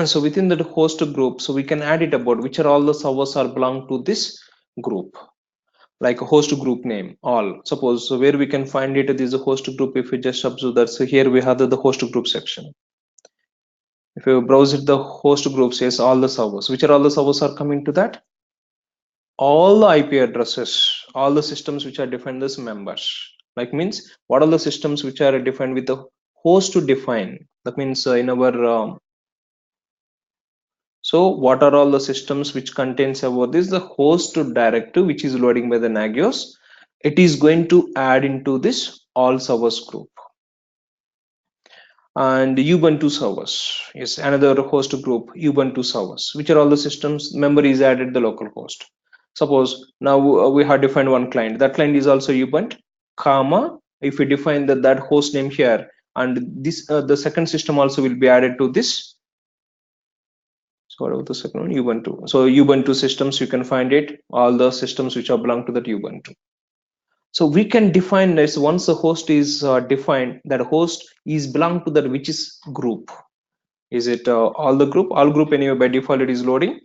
so within the host group, so we can add it about which are all the servers are belong to this group, like a host group name all. Suppose, so where we can find it, this is a host group. If we just observe that, so here we have the host group section. If you browse it, the host group says all the servers. Which are all the servers are coming to that? All the IP addresses, all the systems which are defined as members. Like means what are the systems which are defined with the host to define. That means in our so what are all the systems which contains about this, the host directive which is loading by the Nagios, it is going to add into this all servers group. And Ubuntu servers is another host group, Ubuntu servers, which are all the systems member is added the local host. Suppose now we have defined one client, that client is also Ubuntu, comma, if we define that host name here, and this the second system also will be added to this. So what about the second one? Ubuntu. So Ubuntu systems, you can find it, all the systems which are belong to that Ubuntu. So we can define this once the host is defined, that host is belong to that which is group. Is it all the group? All group anyway by default it is loading.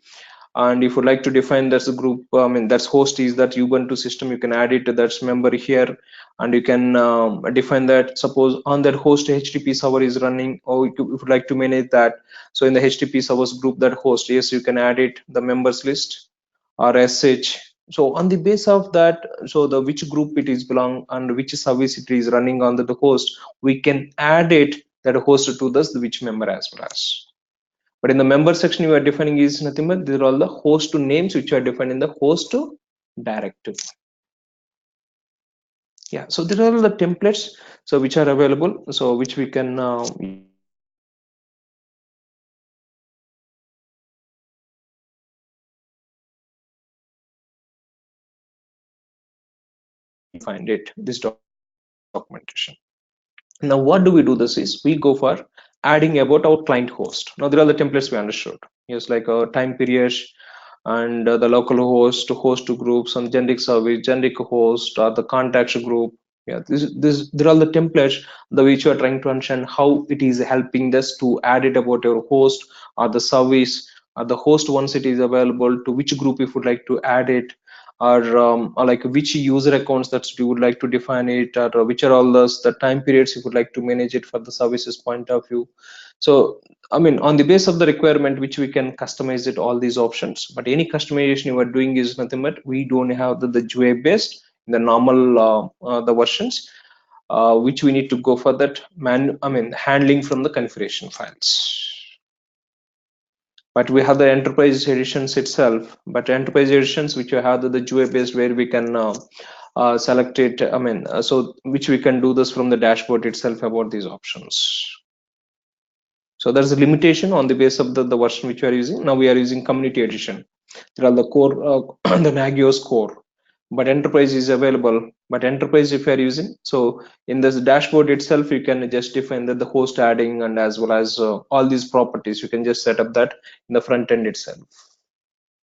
And if you like to define that's a group, that's host is that Ubuntu system, you can add it to that member here, and you can define that. Suppose on that host HTTP server is running, or if you would like to manage that, so in the HTTP servers group, that host, yes, you can add it the members list or sh. So on the base of that, so the which group it is belong and which service it is running on the host, we can add it that host to this which member as well as. But in the member section, you are defining is nothing but these are all the host names which are defined in the host directive. Yeah, so there are all the templates so which are available, so which we can find it this documentation. Now what do we do this is we go for adding about our client host. Now there are the templates we understood. Yes, like a time period and the local host groups and generic service, generic host, or the contacts group. Yeah, this there are the templates the which you are trying to understand how it is helping us to add it about your host or the service or the host once it is available, to which group if you would like to add it, or like which user accounts that you would like to define it, or which are all the time periods you would like to manage it for the services point of view. So on the base of the requirement which we can customize it all these options, but any customization you are doing is nothing but we don't have the GUI based in the normal the versions which we need to go for that handling from the configuration files. But we have the enterprise editions itself, but enterprise editions which we have the GUI based where we can select it, so which we can do this from the dashboard itself about these options. So there's a limitation on the base of the version which we are using. Now we are using community edition. There are the core the Nagios core, but enterprise is available. But enterprise if you are using, so in this dashboard itself you can just define that the host adding and as well as all these properties you can just set up that in the front end itself.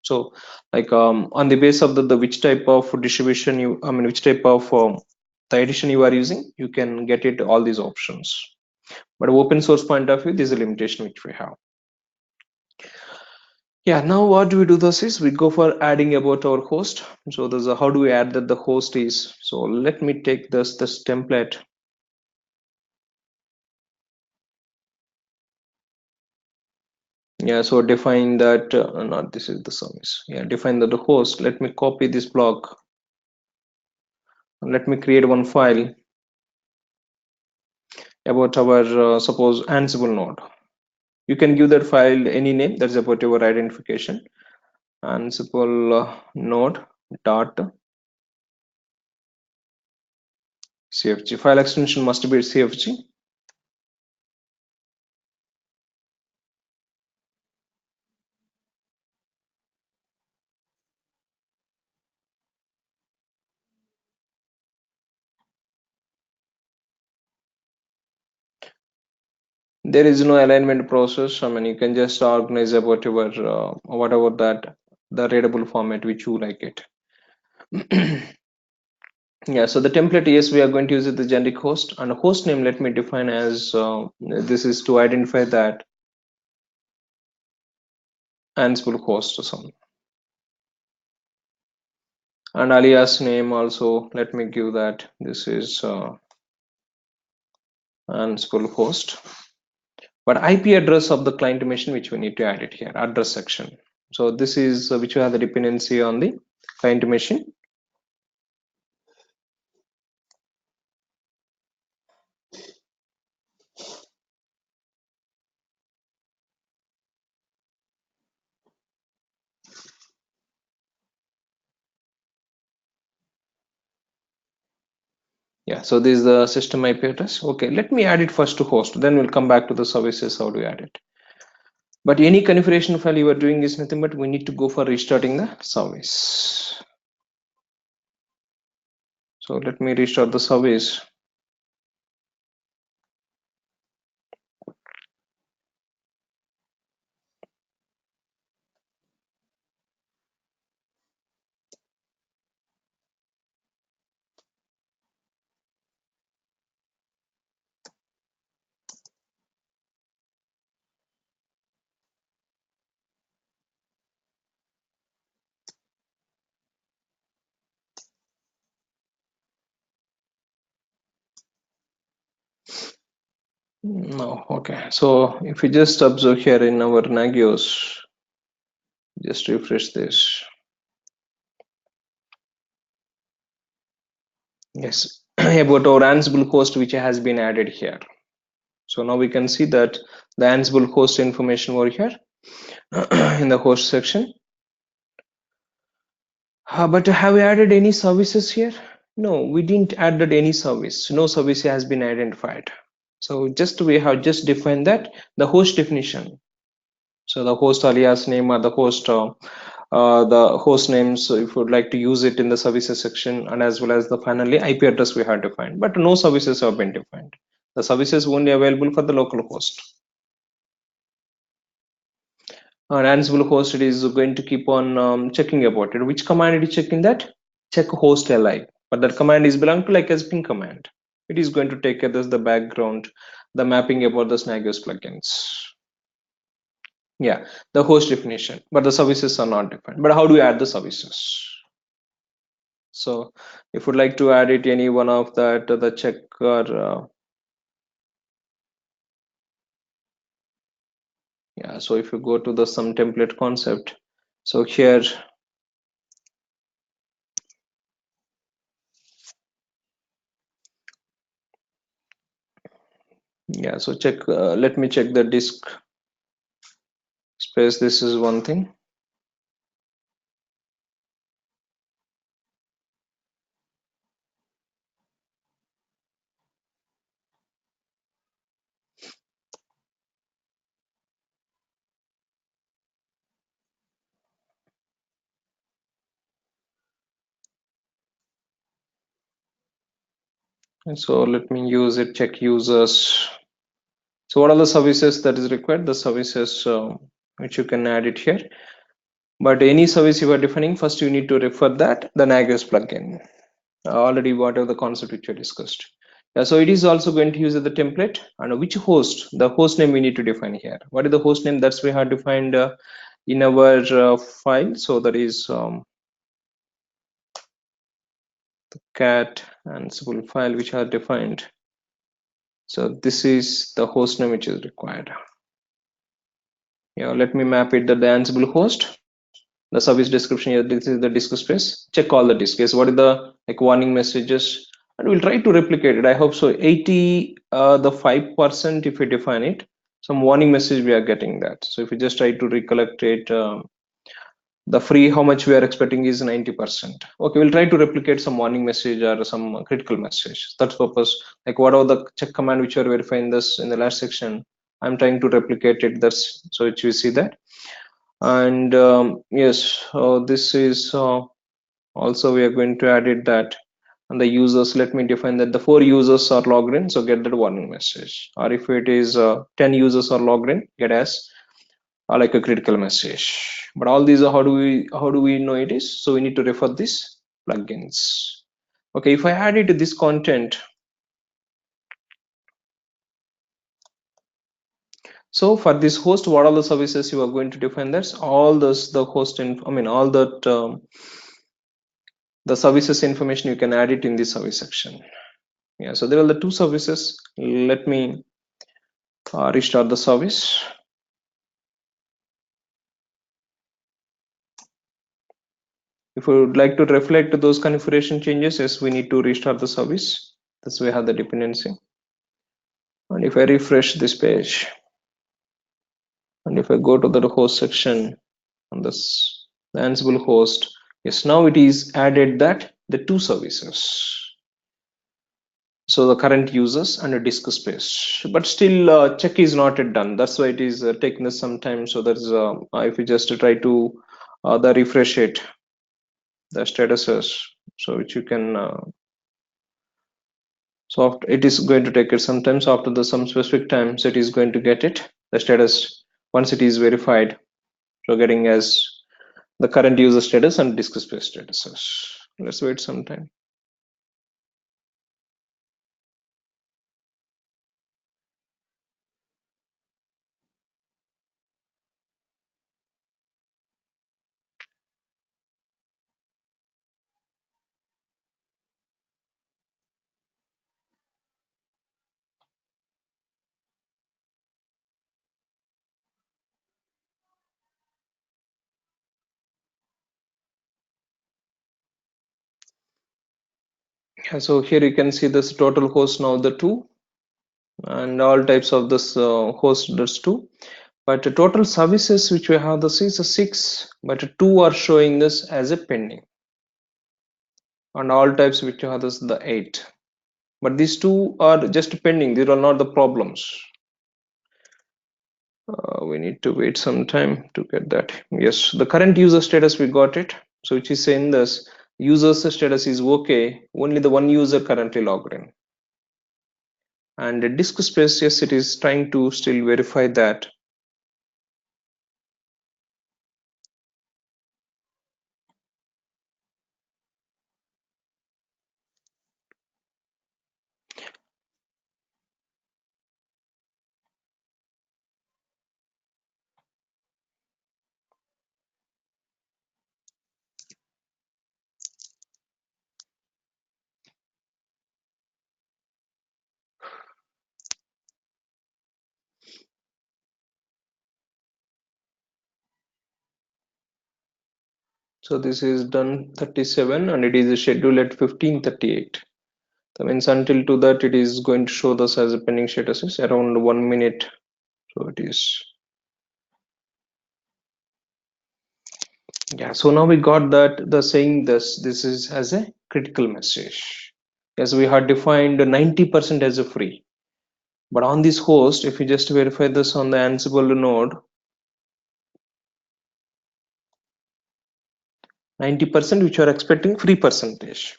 So like on the base of the which type of distribution you which type of the edition you are using, you can get it all these options. But open source point of view, this is a limitation which we have. Yeah, now what do we do this is we go for adding about our host. So there's a how do we add that the host is. So let me take this template. Yeah, so define that not this is the service. Yeah, define that the host. Let me copy this block. Let me create one file about our suppose Ansible node. You can give that file any name that's about your identification. Ansible node dot cfg file extension must be cfg. There is no alignment process. I mean, you can just organize about your whatever that the readable format which you like it. Yeah, so the template, yes, we are going to use it the generic host, and host name let me define as this is to identify that Ansible host or something. And alias name also let me give that this is Ansible host. But IP address of the client machine which we need to add it here, address section. So this is which we have the dependency on the client machine. Yeah, so this is the system IP address. Okay, let me add it first to host, then we'll come back to the services, how do we add it. But any configuration file you are doing is nothing but we need to go for restarting the service. So let me restart the service. No, okay. So if you just observe here in our Nagios, just refresh this. Yes, about our Ansible host which has been added here. So now we can see that the Ansible host information over here in the host section. But have we added any services here? No, we didn't added any service. No service has been identified. So just we have just defined that the host definition. So the host alias name or the host names. So if you would like to use it in the services section, and as well as the finally IP address we have defined, but no services have been defined. The services only available for the local host. And Ansible host it is going to keep on checking about it. Which command it is checking that? Check host li. But that command is belong to like as ping command. It is going to take care of the background, the mapping about the Nagios plugins. Yeah, the host definition, but the services are not defined. But how do we add the services? So if you'd like to add it any one of that, the check or yeah, so if you go to the some template concept, so here yeah, so check let me check the disk space. This is one thing. So let me use it, check users. So what are the services that is required? The services which you can add it here. But any service you are defining, first you need to refer that the Nagios plugin. Already whatever the concept which we discussed. Yeah, so it is also going to use the template and which host, the host name we need to define here. What is the host name? That's we have defined in our file. So that is the cat Ansible file which are defined. So this is the host name which is required. Let me map it that the Ansible host, the service description here, this is the disk space. Check all the disk. Yes, what is the warning messages, and we'll try to replicate it. I hope so. 80 the 5% if we define it, some warning message we are getting that. So if we just try to recollect it, the free how much we are expecting is 90%. Okay, we'll try to replicate some warning message or some critical message. That's purpose. Like whatever the check command which we are verifying this in the last section, I'm trying to replicate it. That's so which we see that. And yes, this is also we are going to add it that, and the users, let me define that the 4 users are logged in, so get that warning message. Or if it is 10 users are logged in, get as like a critical message. But all these are how do we know it is? So we need to refer this plugins. Okay, if I add it to this content, so for this host, what are the services you are going to define? That's all this the host in, I mean all that the services information you can add it in the service section. Yeah, so there are the 2 services. Let me restart the service. If we would like to reflect those configuration changes, yes, we need to restart the service. That's why we have the dependency. And if I refresh this page, and if I go to the host section on this the Ansible host, yes, now it is added that the 2 services. So the current users and a disk space, but still check is not yet done. That's why it is taking us some time. So that's if you just try to the refresh it, the statuses, so which you can so after, it is going to take it sometimes after the some specific times it is going to get it the status once it is verified. So getting as the current user status and disk space statuses. Let's wait some time. So here you can see this total host now the 2 and all types of this host does 2, but the total services which we have this is a 6, but 2 are showing this as a pending, and all types which you have this the 8, but these 2 are just pending. These are not the problems. We need to wait some time to get that. Yes, the current user status we got it, so which is saying this user status is okay, only the 1 user currently logged in. And the disk space, yes, it is trying to still verify that. So this is done 37 and it is scheduled at 15:38. That means until to that it is going to show this as a pending status is around 1 minute. So it is, yeah. So now we got that the saying this is as a critical message. Yes, we had defined 90% as a free, but on this host, if you just verify this on the Ansible node, 90% which you are expecting free percentage.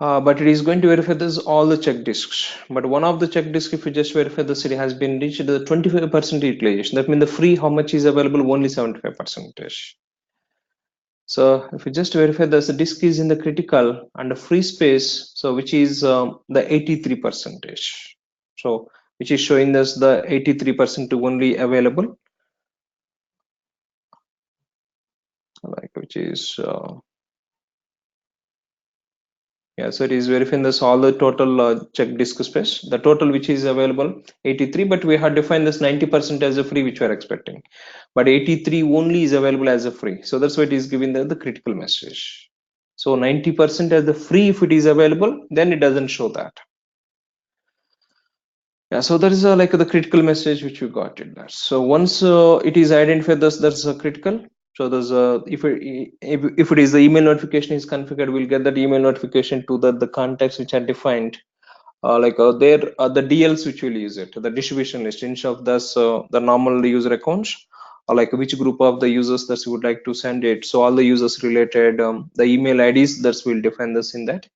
But it is going to verify this all the check disks. But one of the check disks, if you just verify the city has been reached the 25% utilization. That means the free how much is available, only 75%. So if you just verify the disk is in the critical and the free space, so which is the 83%. So which is showing us the 83% only available. like which is yeah, so it is verifying this all the total check disk space, the total which is available 83, but we had defined this 90% as a free which we are expecting, but 83 only is available as a free, so that's why it is giving the critical message. So 90% as the free, if it is available, then it doesn't show that. Yeah, so that is like the critical message which you got in that. So once it is identified, that's a critical. So there's a if it is the email notification is configured, we'll get that email notification to the contacts which are defined. There are the DLs which will use it, the distribution list instead of this the normal user accounts, or like which group of the users that you would like to send it. So all the users related the email IDs that will define this in that.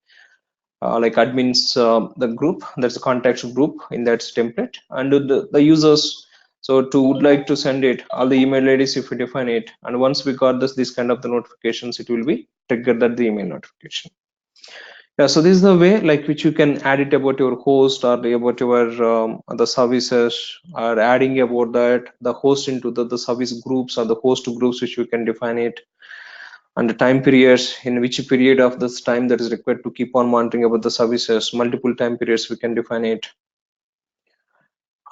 Like admins the group, that's a contacts group in that template, and the users, so to would like to send it all the email IDs if we define it, and once we got this kind of the notifications, it will be triggered that the email notification. Yeah, so this is the way like which you can add it about your host or about your the services, or adding about that the host into the service groups or the host groups which you can define it, and the time periods, in which period of this time that is required to keep on monitoring about the services, multiple time periods we can define it.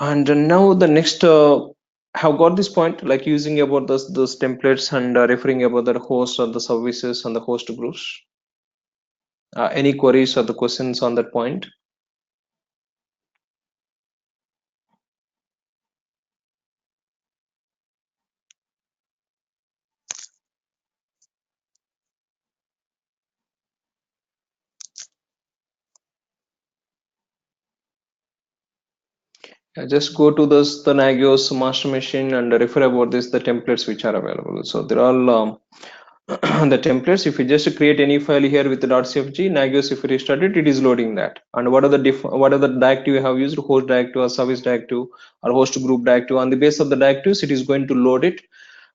And now the next have got this point, like using about those templates and referring about the host or the services and the host groups. Any queries or the questions on that point? Just go to the Nagios master machine and refer about this the templates which are available. So they're all the templates. If you just create any file here with the .cfg Nagios, if you restart it, it is loading that. And what are the directive you have used, host directive or service directive or host group directive? On the base of the directives, it is going to load it,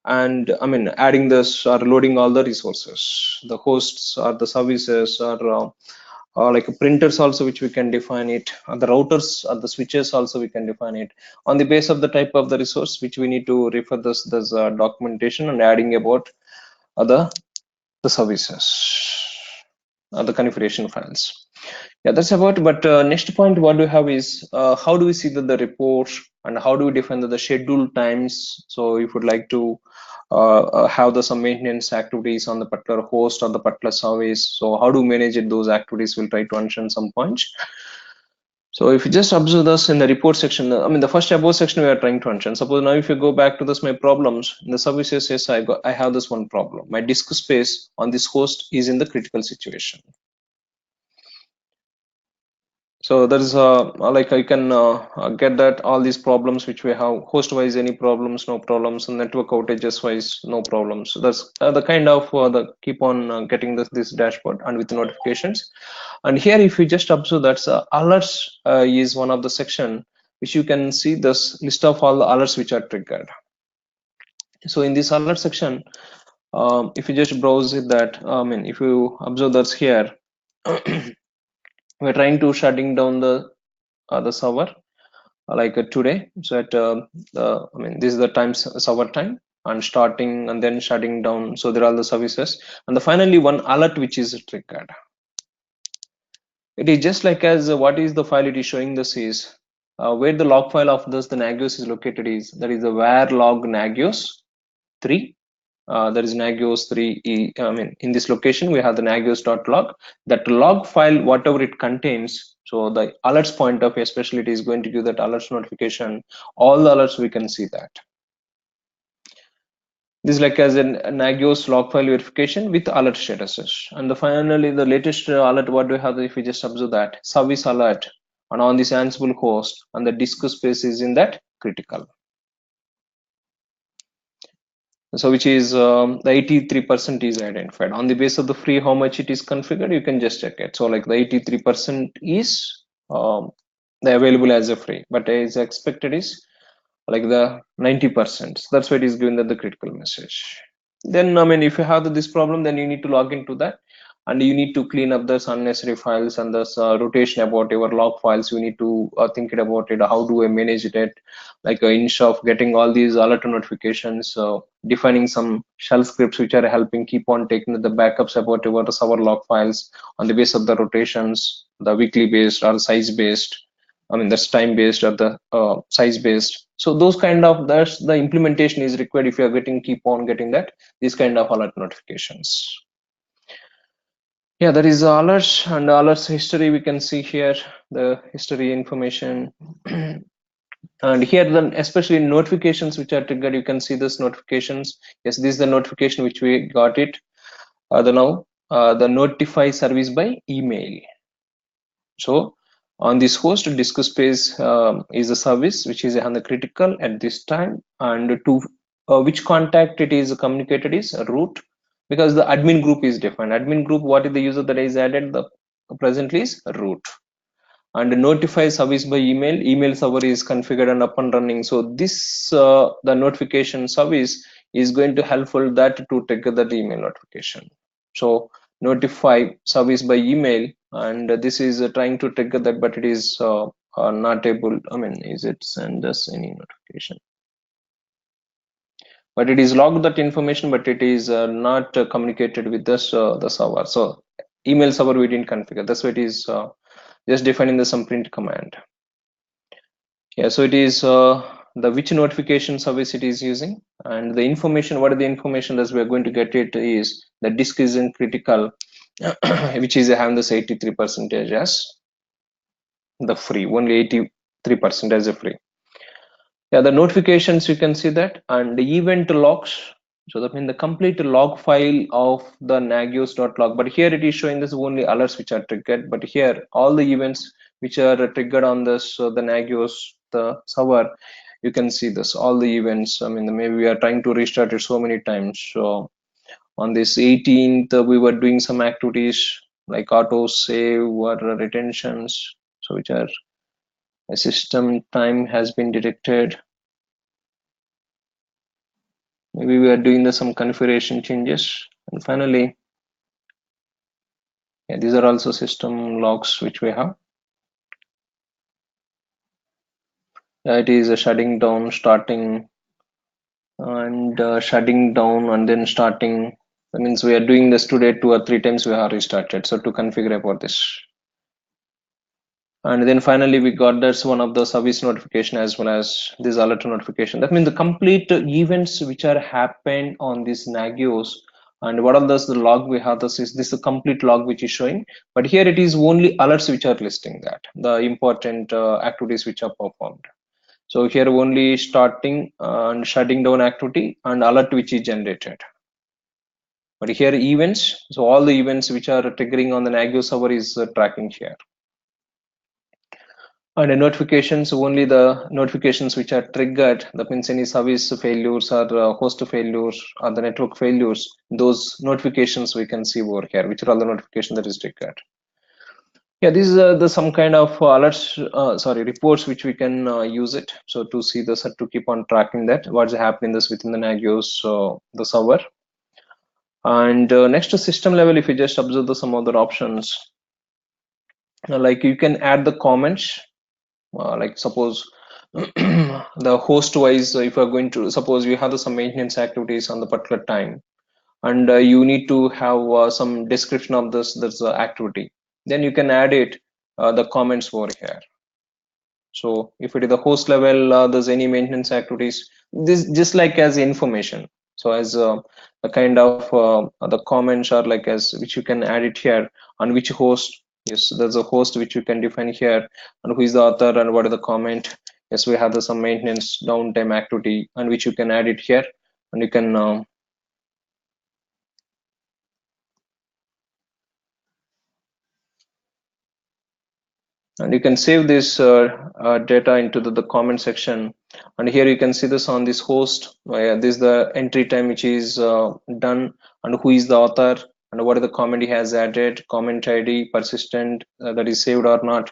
and I mean adding this or loading all the resources, the hosts or the services or like printers also which we can define it, and the routers or the switches also we can define it on the base of the type of the resource which we need to refer this documentation, and adding about other the services the configuration files. Yeah, that's about. But next point what we have is how do we see the report, and how do we define the schedule times? So if you'd like to have some maintenance activities on the particular host or the particular service, so how do we manage it, those activities? We'll try to mention some points. So if you just observe this in the report section, I mean the first above section we are trying to mention. Suppose now if you go back to this my problems in the services, yes, I have this one problem. My disk space on this host is in the critical situation. So there is like I can get that all these problems which we have host wise, any problems, no problems, and network outages wise, no problems. So that's the kind of the keep on getting this dashboard and with notifications. And here if you just observe that alerts is one of the section which you can see this list of all the alerts which are triggered. So in this alert section, if you just browse it, that I mean if you observe that's here we're trying to shutting down the server today. So at I mean this is the time server time, and starting and then shutting down. So there are the services, and finally one alert which is triggered. It is just like as what is the file it is showing this is where the log file of this the Nagios is located is, that is the where log Nagios 3. There is Nagios 3. I mean, in this location we have the Nagios.log. That log file, whatever it contains, so the alerts point of especially it is going to give that alerts notification. All the alerts we can see that. This is like as an Nagios log file verification with alert statuses. And finally, the latest alert what do we have? If we just observe that service alert, and on this Ansible host, and the disk space is in that critical. So which is the 83% is identified on the base of the free, how much it is configured, you can just check it. So like the 83% is the available as a free, but as expected is like the 90%. So that's why it is given that the critical message. Then I mean if you have this problem, then you need to log into that, and you need to clean up those unnecessary files and this rotation about your log files. You need to think it about it. How do I manage it? Like instead of getting all these alert notifications, defining some shell scripts which are helping keep on taking the backups about your server log files on the base of the rotations, the weekly based or size based. I mean, that's time based or the size based. So those kind of, that's the implementation is required if you are getting keep on getting that these kind of alert notifications. Yeah, there is alerts and alerts history. We can see here the history information. And here then especially notifications which are triggered, you can see this notifications. Yes, this is the notification which we got it. The notify service by email. So on this host, disk space is a service which is on the critical at this time, and to which contact it is communicated is root, because the admin group is defined. Admin group, what is the user that is added, the presently is root. And notify service by email server is configured and up and running. So this the notification service is going to helpful that to trigger that email notification. So notify service by email, and this is trying to trigger that, but it is not able. I mean, is it send us any notification? But it is logged that information, but it is not communicated with this the server. So email server we didn't configure. That's why it is just defining the some print command. Yeah, so it is the which notification service it is using, and the information, what are the information that we are going to get it is the disk is in critical, which is having this 83% as the free, only 83% as a free. Yeah, the notifications you can see that, and the event logs. So that means the complete log file of the nagios.log, but here it is showing this only alerts which are triggered, but here all the events which are triggered on this the nagios the server, you can see this all the events. I mean, maybe we are trying to restart it so many times. So on this 18th we were doing some activities like auto save or retentions, so which are a system time has been detected. Maybe we are doing some configuration changes, and finally, yeah, these are also system logs which we have. It is shutting down, starting, and shutting down, and then starting. That means we are doing this today 2 or 3 times we have restarted. So to configure about this. And then finally we got that's one of the service notification as well as this alert notification. That means the complete events which are happened on this Nagios, and what are the log we have, this is a complete log which is showing, but here it is only alerts which are listing that the important activities which are performed. So here only starting and shutting down activity and alert which is generated, but here events, so all the events which are triggering on the Nagios server is tracking here. And the notifications, only the notifications which are triggered, that means any service failures or host failures or the network failures, those notifications we can see over here, which are all the notifications that is triggered. Yeah, this is the some kind of alerts, reports which we can use it. So to see this, to keep on tracking that, what's happening this within the Nagios, the server. And next to system level, if you just observe some other options, like you can add the comments. Like suppose the host wise, if you're going to suppose you have some maintenance activities on the particular time, and you need to have some description of this activity, then you can add it the comments over here. So if it is the host level, there's any maintenance activities, this just like as information. So as a kind of the comments are like as which you can add it here on which host. Yes, there's a host which you can define here, and who is the author and what is the comment. Yes, we have some maintenance downtime activity, and which you can add it here, and you can save this data into the comment section. And here you can see this on this host. This is the entry time which is done, and who is the author, and what is the comment he has added, comment ID, persistent, that is saved or not,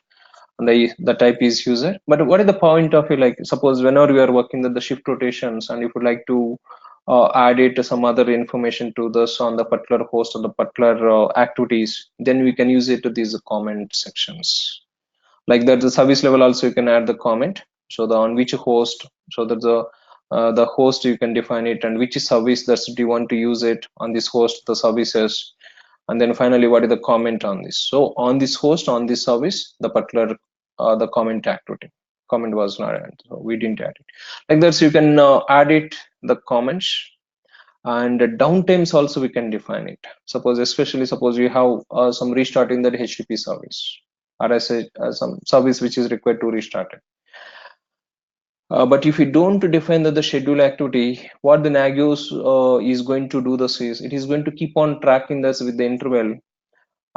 and the type is user. But what is the point of it? Like suppose whenever we are working with the shift rotations, and if you would like to add it some other information to this on the particular host or the particular activities, then we can use it to these comment sections. Like that, the service level also you can add the comment. So the on which host, so that the host you can define it, and which service that you want to use it on this host, the services, and then finally what is the comment on this. So on this host, on this service, the particular the comment activity comment was not added, so we didn't add it. Like that, so you can add it the comments. And downtimes also we can define it. Suppose, especially suppose you have some restart in that HTTP service, or some service which is required to restart it. But if you don't define the schedule activity, what the Nagios is going to do this is, it is going to keep on tracking this with the interval.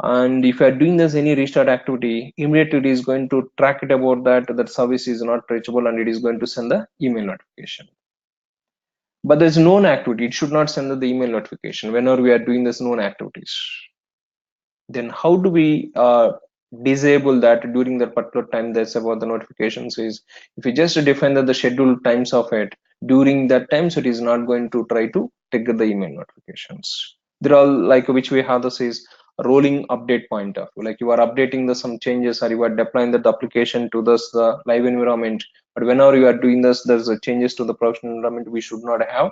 And if you are doing this any restart activity, immediately it is going to track it about that service is not reachable, and it is going to send the email notification. But there's known activity, it should not send the email notification whenever we are doing this known activities. Then how do we disable that during that particular time? That's about the notifications is, if you just define that the scheduled times of it, during that time, so it is not going to try to trigger the email notifications. They're all like, which we have this is rolling update point of, like you are updating the some changes, or you are deploying the application to this live environment, but whenever you are doing this, there's a changes to the production environment, we should not have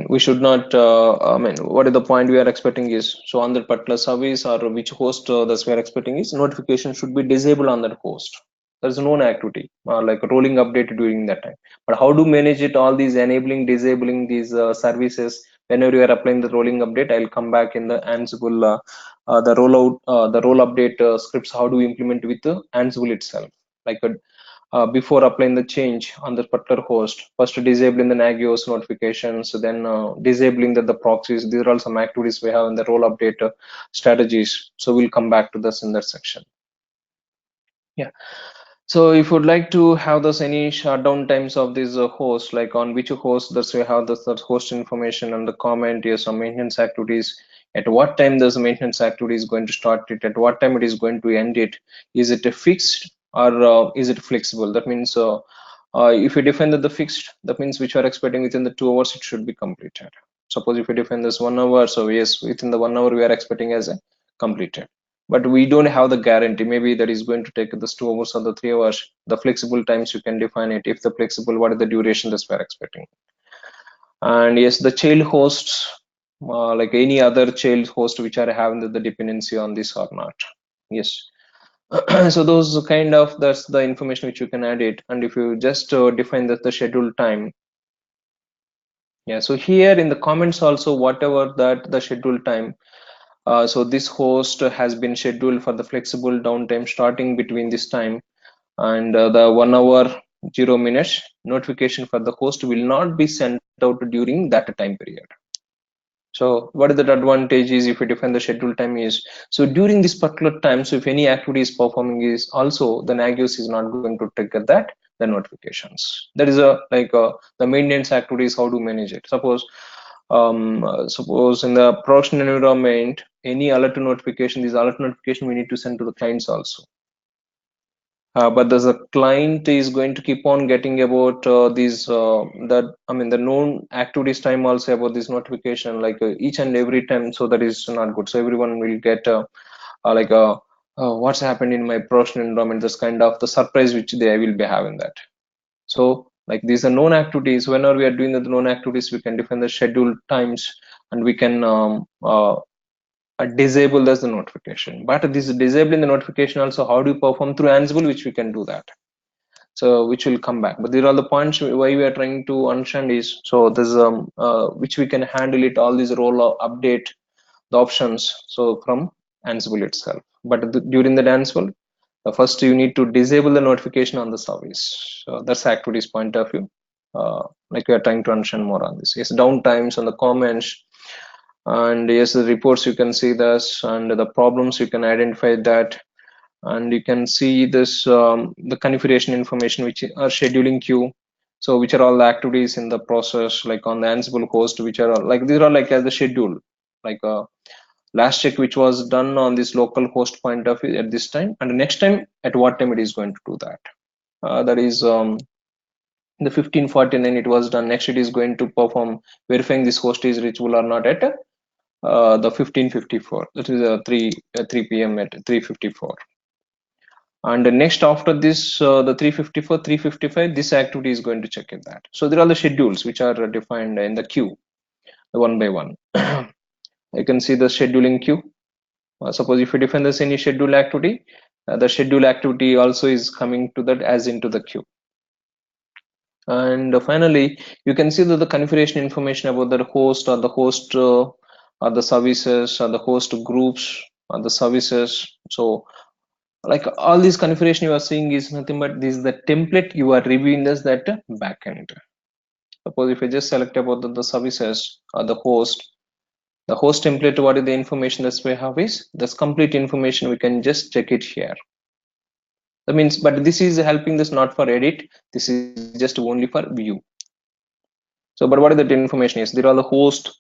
we should not, what is the point we are expecting is, so on that particular service or which host that we are expecting is, notification should be disabled on that host. There's no activity, like rolling update during that time. But how to manage it, all these enabling, disabling these services, whenever you are applying the rolling update, I'll come back in the Ansible, the rollout, the roll update scripts, how do we implement with the Ansible itself. Like before applying the change on the particular host, first disabling the Nagios notifications, then disabling the proxies. These are all some activities we have in the role update strategies. So we'll come back to this in that section. Yeah. So if you'd like to have this any shutdown times of this host, like on which host that we have this host information, and the comment is some maintenance activities, at what time this maintenance activity is going to start it, at what time it is going to end it, is it a fixed or is it flexible? That means if you define that the fixed, that means which you are expecting within the 2 hours it should be completed. Suppose if you define this 1 hour, so yes, within the 1 hour we are expecting as a completed. But we don't have the guarantee, maybe that is going to take this 2 hours or the 3 hours. The flexible times you can define it. If the flexible, what is the duration that we're expecting? And yes, the child hosts, like any other child host which are having the dependency on this or not. Yes. So those kind of, that's the information which you can add it. And if you just define the schedule time, yeah, so here in the comments also, whatever that the schedule time, so this host has been scheduled for the flexible downtime starting between this time, and the 1 hour 0 minutes notification for the host will not be sent out during that time period. So what is the advantage is, if you define the schedule time is, so during this particular time, so if any activity is performing is also, the Nagios is not going to trigger that the notifications. That is a like the maintenance activities, how to manage it. Suppose in the production environment, any alert notification, these alert notification we need to send to the clients also. But there's a client is going to keep on getting about these that, I mean, the known activities time also about this notification, like each and every time. So that is not good. So everyone will get like what's happened in my production environment, this kind of the surprise which they will be having that. So like these are known activities. Whenever we are doing the known activities, we can define the scheduled times, and we can disable as the notification. But this disabling the notification also, how do you perform through Ansible, which we can do that. So which will come back. But there are the points why we are trying to understand is, so there's which we can handle it, all these role of update the options, so from Ansible itself. But during the Ansible, first you need to disable the notification on the service. So that's activities point of view. Like we are trying to understand more on this. Yes, downtimes and the comments, and yes, the reports you can see this, and the problems you can identify that, and you can see this the configuration information which are scheduling queue. So which are all the activities in the process, like on the Ansible host, which are like, these are like as a schedule, like last check which was done on this local host point of view at this time, and next time at what time it is going to do that. That is the 1549 it was done. Next it is going to perform verifying this host is reachable or not at the 1554. That is 3 p.m. at 3:54. And next after this, the 3:54, 3:55, this activity is going to check in that. So there are the schedules which are defined in the queue, one by one. You can see the scheduling queue. Suppose if you define this any schedule activity, the schedule activity also is coming to that as into the queue. And finally, you can see that the configuration information about the host or the host or the services or the host groups or the services. So like all this configuration you are seeing is nothing but this is the template you are reviewing as that backend. Suppose if I just select about the services or the host template, what is the information that we have is this complete information. We can just check it here. That means, but this is helping this not for edit. This is just only for view. So, but what is that information is? There are the host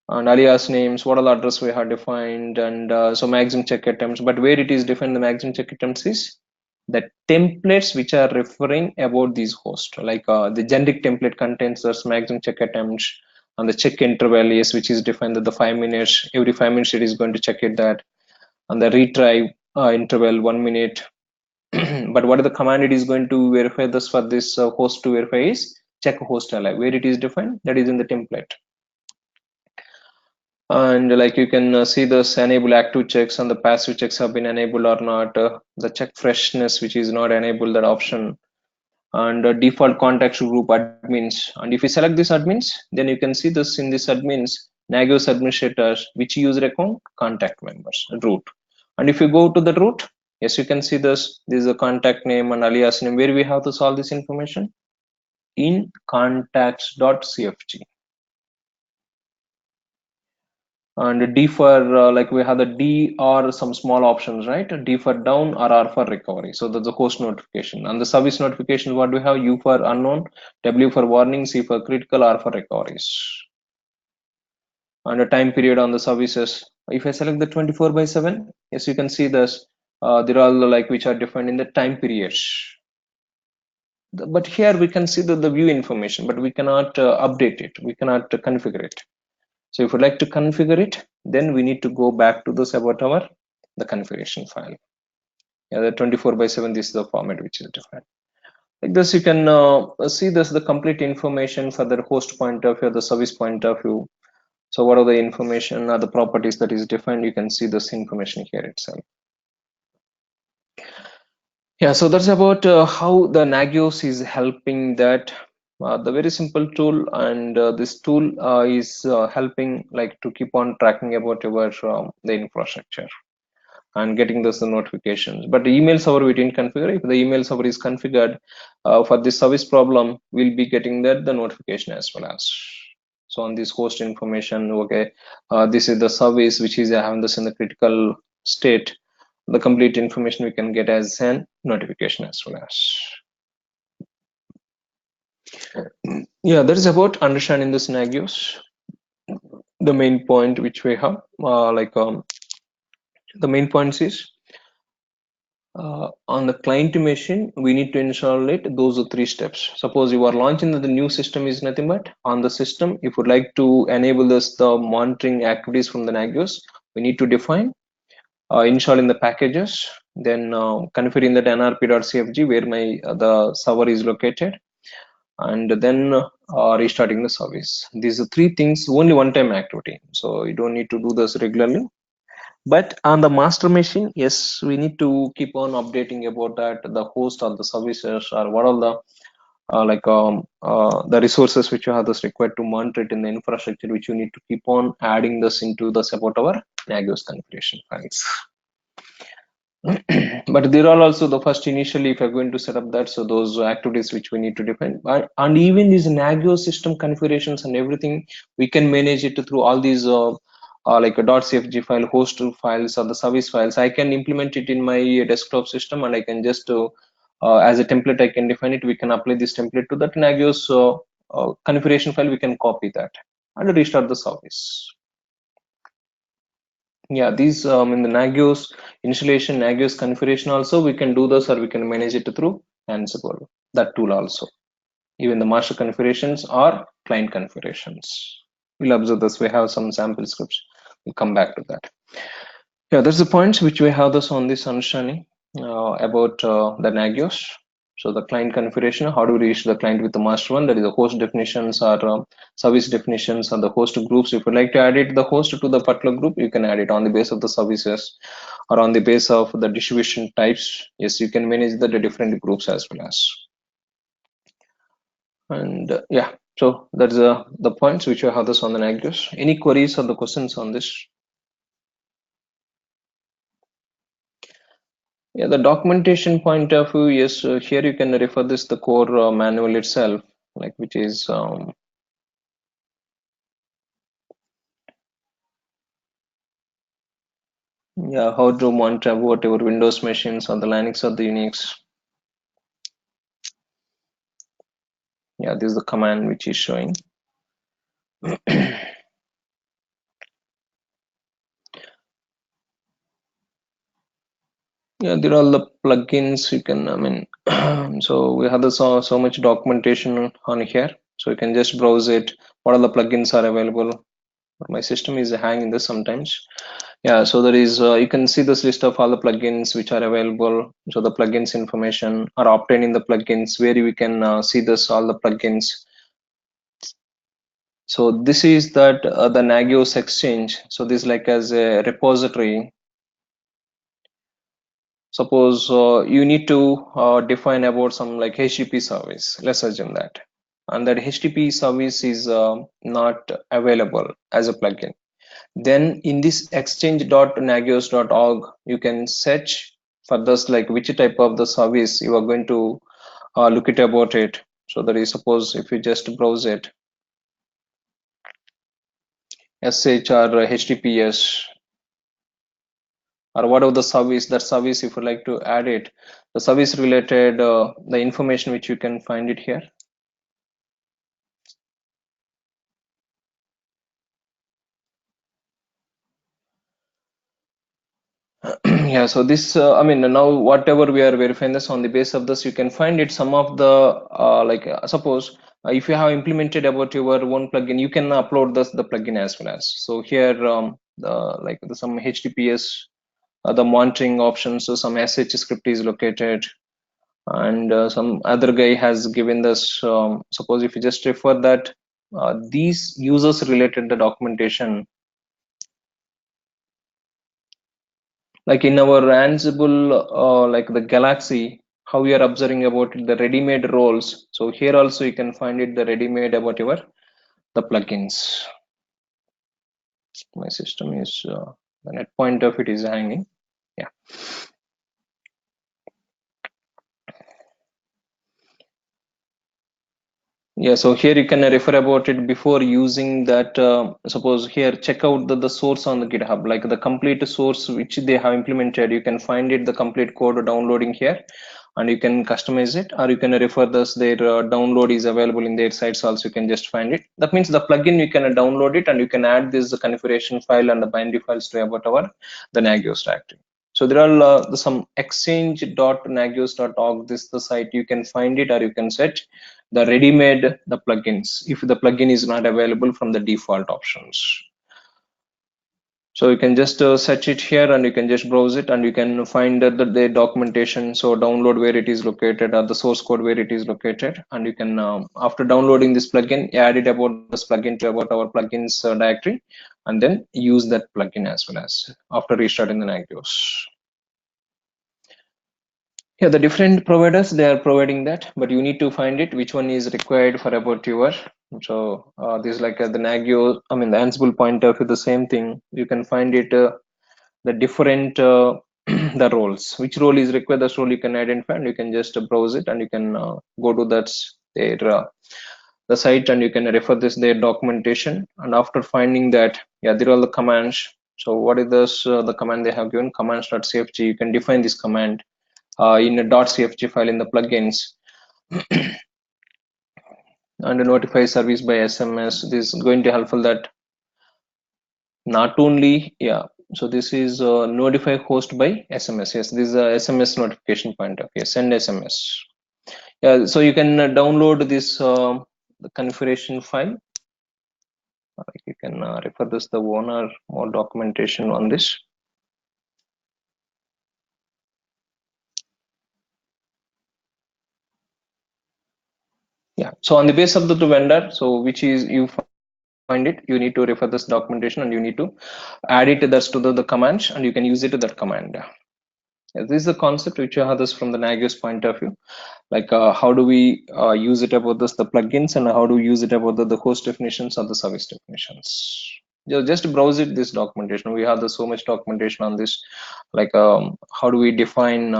and alias names, what are the address we have defined, and so maximum check attempts. But where it is defined, the maximum check attempts is the templates which are referring about these hosts. Like the generic template contains this maximum check attempts and the check interval is which is defined that the 5 minutes, every 5 minutes it is going to check it that, and the retry interval 1 minute. But what are the command it is going to verify this for this host to verify is check host alive. Where it is defined, that is in the template. And like you can see this enable active checks and the passive checks have been enabled or not, the check freshness which is not enabled, that option, and default contact group admins. And if you select this admins, then you can see this in this admins Nagios administrators which user account contact members root. And if you go to the root, yes, you can see this is a contact name and alias name. Where we have to solve this information in contacts.cfg. And D for like we have the D or some small options, right? D for down or R for recovery. So that's the host notification. And the service notification, what do we have? U for unknown, W for warning, C for critical, R for recoveries. And a time period on the services. If I select the 24/7, yes, you can see this. They're all like which are defined in the time periods. But here we can see the view information, but we cannot update it. We cannot configure it. So if you'd like to configure it, then we need to go back to this about the configuration file. Yeah, the 24/7, this is the format which is defined. Like this, you can see this the complete information for the host point of view, the service point of view. So what are the information or the properties that is defined? You can see this information here itself. Yeah, so that's about how the Nagios is helping that. The very simple tool, and this tool is helping like to keep on tracking about your the infrastructure and getting those notifications. But the email server we didn't configure. If the email server is configured for this service problem, we'll be getting that the notification as well as. So on this host information, okay, this is the service which is having this in the critical state. The complete information we can get as an notification as well as. Yeah, that is about understanding the Nagios. The main point which we have, the main points is on the client machine, we need to install it. Those are 3 steps. Suppose you are launching the new system is nothing but on the system. If you'd like to enable this, the monitoring activities from the Nagios, we need to define installing the packages, then configuring that nrp.cfg where my the server is located, and then restarting the service. These are 3 things, only one-time activity, so you don't need to do this regularly. But on the master machine, yes, we need to keep on updating about that, the host or the services or what are the the resources which you have this required to monitor it in the infrastructure, which you need to keep on adding this into the support our Nagios configuration files. But there are also the first initially if you're going to set up that, so those activities which we need to define, and even these Nagios system configurations and everything, we can manage it through all these like a .cfg file, host files or the service files. I can implement it in my desktop system, and I can just as a template I can define it. We can apply this template to that Nagios configuration file. We can copy that and restart the service. Yeah, these in the Nagios installation, Nagios configuration also we can do this, or we can manage it through Ansible, that tool also. even the master configurations or client configurations. We'll observe this. We have some sample scripts. We'll come back to that. Yeah, that's the points which we have this on this understanding about the Nagios. So the client configuration, how do we reach the client with the master one? That is the host definitions or service definitions or the host groups. If you like to add it, the host to the particular group, you can add it on the base of the services or on the base of the distribution types. Yes, you can manage the different groups as well as. And yeah, so that's the points which we have this on the Nagios. Any queries or the questions on this? Yeah, the documentation point of view, yes, here you can refer this the core manual itself, like which is yeah, how to monitor whatever Windows machines or the Linux or the Unix. Yeah, this is the command which is showing. Yeah, there are all the plugins you can, I mean, so we have this so much documentation on here, so you can just browse it. What are the plugins are available? My system is hanging this sometimes. Yeah, so there is you can see this list of all the plugins which are available. So the plugins information or obtaining the plugins where we can see this all the plugins. So this is that the Nagios exchange. So this like as a repository. Suppose you need to define about some like HTTP service. Let's assume that, and that HTTP service is not available as a plugin. Then in this exchange.nagios.org, you can search for this like which type of the service you are going to look at about it. So that is, suppose if you just browse it, SH or HTTPS or whatever the service, that service if you like to add it, the service related the information which you can find it here. Yeah, so this I mean now whatever we are verifying this on the base of this, you can find it some of the suppose if you have implemented about your own plugin, you can upload this the plugin as well as. So here some HTTPS the monitoring options, so some SH script is located, and some other guy has given this suppose if you just refer that these users related the documentation, like in our Ansible like the Galaxy, how we are observing about it, the ready-made roles. So here also you can find it the ready-made about your the plugins. My system is the net point of it is hanging. Yeah. Yeah, so here you can refer about it before using that. Suppose here, check out the source on the GitHub, like the complete source which they have implemented. You can find it, the complete code downloading here, and you can customize it, or you can refer this, their download is available in their sites also, you can just find it. That means the plugin, you can download it and you can add this configuration file and the binary files to about our the Nagios directory. So there are some exchange.nagios.org, this is the site, you can find it, or you can set the ready-made the plugins if the plugin is not available from the default options. So you can just search it here and you can just browse it and you can find the documentation. So download where it is located or the source code where it is located, and you can after downloading this plugin, add it about this plugin to about our plugins directory, and then use that plugin as well as after restarting the Nagios. Yeah, the different providers, they are providing that, but you need to find it which one is required for about your. So this is like the Nagios, I mean the Ansible point of view, the same thing. You can find it the different the roles, which role is required, this role you can identify, and you can just browse it and you can go to that their the site and you can refer this their documentation, and after finding that, yeah, there are the commands. So what is this the command they have given, commands.cfg, you can define this command in a .cfg file in the plugins and notify service by SMS. This is going to helpful that not only, yeah, so this is notify host by SMS. Yes, this is a SMS notification point of, yes, send SMS. Yeah, so you can download this the configuration file. You can refer this the one or more documentation on this. Yeah, so on the base of the vendor, so which is you find it, you need to refer this documentation and you need to add it thus to the commands, and you can use it to that command. Yeah, this is the concept which you have this from the Nagios point of view. Like how do we use it about this the plugins, and how do we use it about the host definitions or the service definitions. Just browse it this documentation. We have so much documentation on this, like how do we define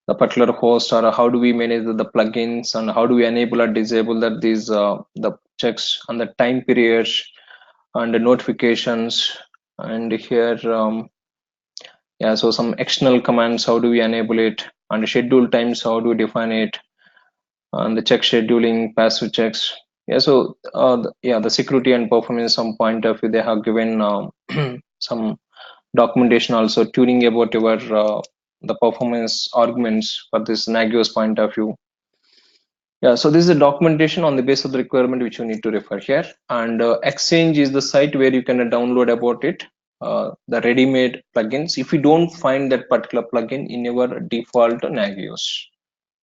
the particular host, or how do we manage the plugins, and how do we enable or disable that these the checks on the time periods and the notifications. And here yeah, so some external commands, how do we enable it, and schedule times, how do we define it, and the check scheduling, passive checks. Yeah, so yeah, the security and performance some point of view, they have given some documentation also tuning about your the performance arguments for this Nagios point of view. Yeah, so this is a documentation on the basis of the requirement which you need to refer here. And Exchange is the site where you can download about it, the ready-made plugins. If you don't find that particular plugin in your default Nagios,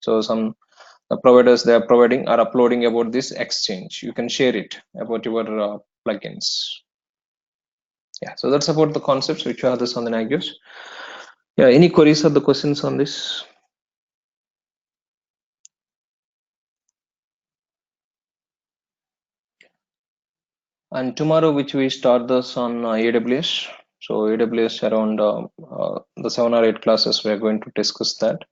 so some the providers they are providing are uploading about this Exchange. You can share it about your plugins. Yeah, so that's about the concepts which are this on the Nagios. Yeah, any queries or the questions on this? And tomorrow, which we start this on AWS. So AWS around the 7 or 8 classes, we are going to discuss that.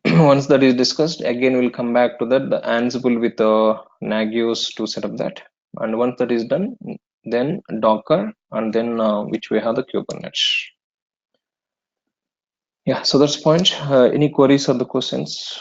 Once that is discussed, again we'll come back to that the Ansible with Nagios to set up that. And once that is done, then Docker, and then which we have the Kubernetes. Yeah, so that's point. Any queries or the questions?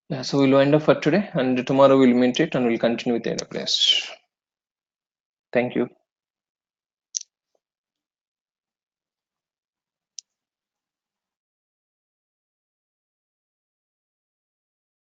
Yeah, so we'll wind up for today, and tomorrow we'll meet it and we'll continue with AWS. Thank you.